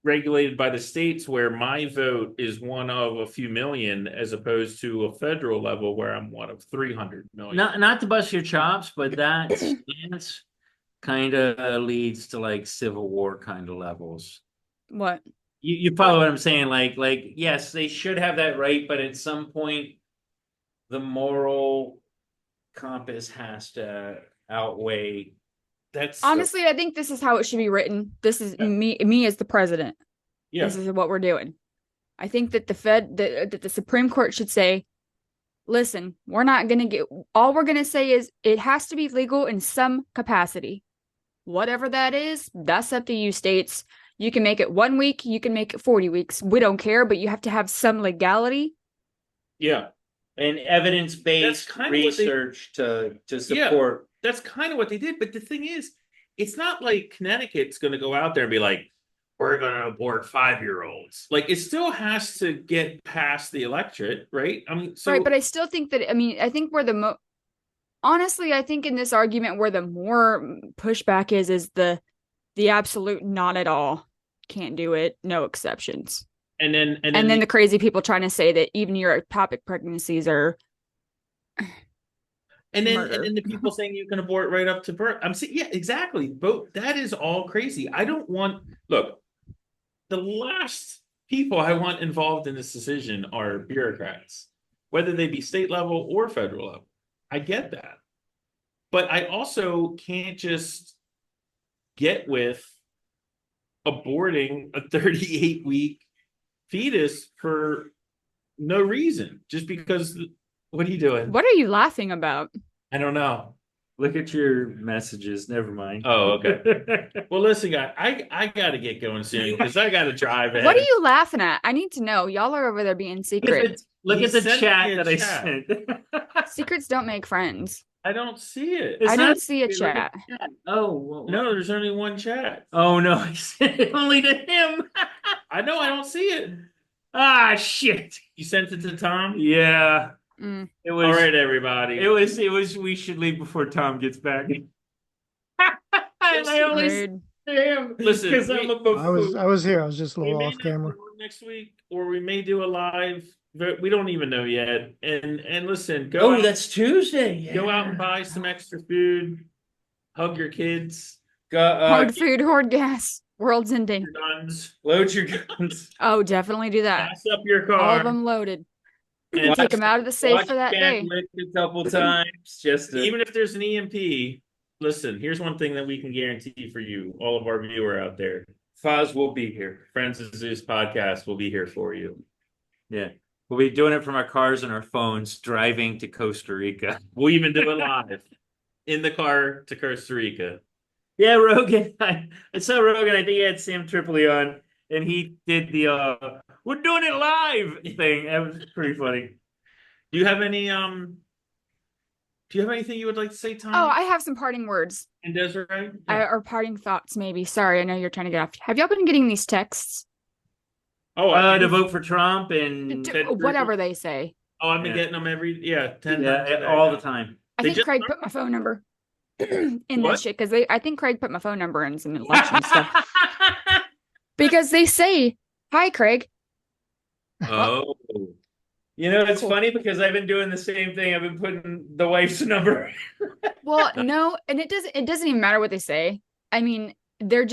regulated by the states where my vote is one of a few million as opposed to a federal level where I'm one of 300 million.
not to bust your chops, but that stance kind of leads to like Civil War kind of levels.
What?
You follow what I'm saying? Like yes, they should have that right, but at some point, the moral compass has to outweigh.
That's
Honestly, I think this is how it should be written. This is me as the president.
yeah.
This is what we're doing. I think that that the Supreme Court should say, listen, we're not going to get, all we're going to say is it has to be legal in some capacity. Whatever that is, that's up to you states. You can make it 1 week, you can make it 40 weeks. We don't care, but you have to have some legality.
Yeah.
And evidence-based
That's kind of what they-
research to support.
That's kind of what they did. But the thing is, it's not like Connecticut's going to go out there and be like, we're going to abort 5-year-olds. Like, it still has to get past the electorate, right? I mean, so
Right, but I still think that, I think where honestly, I think in this argument where the more pushback is the absolute not at all, can't do it, no exceptions.
and then
the crazy people trying to say that even your ectopic pregnancies are
and then
murder.
the people saying you can abort right up to birth. I'm saying, yeah, exactly. But that is all crazy. I don't want look. The last people I want involved in this decision are bureaucrats, whether they be state level or federal level. I get that, but I also can't just get with aborting a 38-week fetus for no reason, just because. What are you doing?
What are you laughing about?
I don't know.
Look at your messages. Never mind.
Oh, okay. Well, listen, guys, I got to get going soon because I got to drive.
What are you laughing at? I need to know. Y'all are over there being secret.
Look
He
at the
sent
chat
me a
that I
chat.
sent.
Secrets don't make friends.
I don't see it.
It's
I
not-
don't see a
look
chat.
at the chat. Oh, well,
No, there's only one chat.
Oh no, I sent it only to him.
I know. I don't see it.
Ah, shit.
You sent it to Tom.
Yeah,
Mm.
it was.
All right, everybody.
It was. We should leave before Tom gets back. And I only sent
Rude.
it to him
Listen,
because I'm a buffoon.
I was here. I was just a
we
little
may
off
not
camera.
do it next week, or we may do a live We don't even know yet. And listen,
Oh, that's Tuesday.
go out and buy some extra food. Hug your kids.
Hard food, hard gas. World's ending.
Your guns.
Load your guns.
Oh, definitely do that.
Gas up your car.
All of them loaded.
And
Take them out of the safe for that day.
A couple times, just to...
even if there's an EMP, listen, here's one thing that we can guarantee for you, all of our viewer out there.
Foz will be here.
Friends of Zeus podcast will be here for you.
Yeah. We'll be doing it from our cars and our phones, driving to Costa Rica.
We'll even do it live in the car to Costa Rica.
Yeah, Rogan. I saw Rogan. I think he had Sam Tripoli on, and he did the "we're doing it live" thing. That was pretty funny.
Do you have any Do you have anything you would like to say, Tom?
Oh, I have some parting words.
And Desiree?
Or parting thoughts, maybe. Sorry, I know you're trying to get off. Have y'all been getting these texts?
Oh,
to vote for Trump and
Whatever they say.
Oh, I've been getting them 10 times
all the time.
I think Craig put my phone number in this shit because I think Craig put my phone number in some election stuff. Because they say, "Hi, Craig."
Oh.
You know, it's funny because I've been doing the same thing. I've been putting the wife's number.
Well, no, and it doesn't even matter what they say. I mean, they're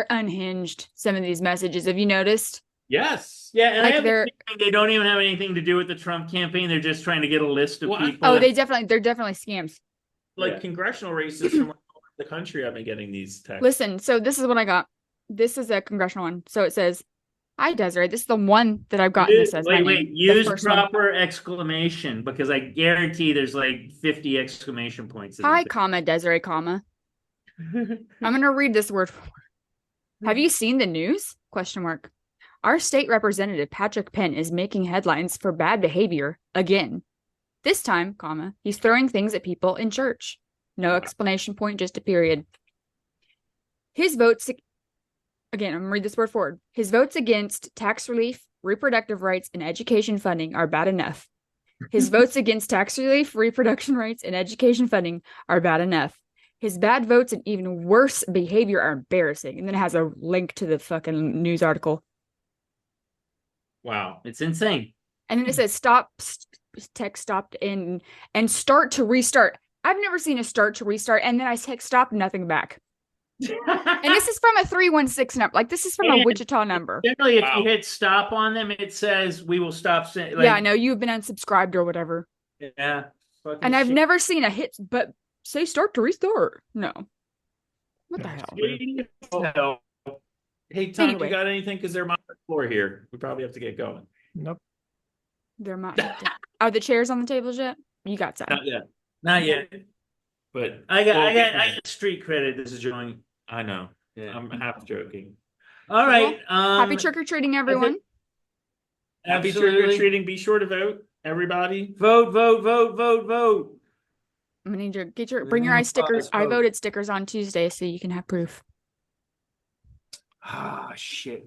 unhinged, some of these messages. Have you noticed?
Yes.
Yeah, and
like
they don't even have anything to do with the Trump campaign. They're just trying to get a list of people.
Oh, they're definitely scams.
Like congressional races from all over the country. I've been getting these texts.
Listen, so this is what I got. This is a congressional one. So it says, "Hi, Desiree. This is the one that I've gotten." This says,
use proper exclamation because I guarantee there's like 50 exclamation points.
Hi, comma, Desiree, comma. I'm going to read this word for word. "Have you seen the news? Question mark. Our state representative, Patrick Penn, is making headlines for bad behavior again. This time, comma, he's throwing things at people in church. No explanation point, just a period. His votes, again, I'm going to read this word forward. His votes against tax relief, reproductive rights, and education funding are bad enough. His votes against tax relief, reproduction rights, and education funding are bad enough. His bad votes and even worse behavior are embarrassing." And then it has a link to the fucking news article.
Wow.
It's insane.
And then it says text stopped and start to restart. I've never seen a start to restart. And then I text stop, nothing back. And this is from a 316 number. Like, this is from a Wichita number.
Generally, if you hit stop on them, it says we will stop saying.
Yeah, I know you've been unsubscribed or whatever.
Yeah.
And I've never seen a hit, but say start to restart. No. What the hell?
Hey, Tom, you got anything? Because they're on the floor here. We probably have to get going.
Nope.
They're not. Are the chairs on the tables yet? You got some.
Not yet.
But
I got street credit. This is joining.
I know.
Yeah.
I'm half joking.
All right.
Happy trick-or-treating, everyone.
Happy trick-or-treating. Be sure to vote, everybody.
Vote.
I'm gonna need you bring your stickers. I voted stickers on Tuesday, so you can have proof.
Ah, shit.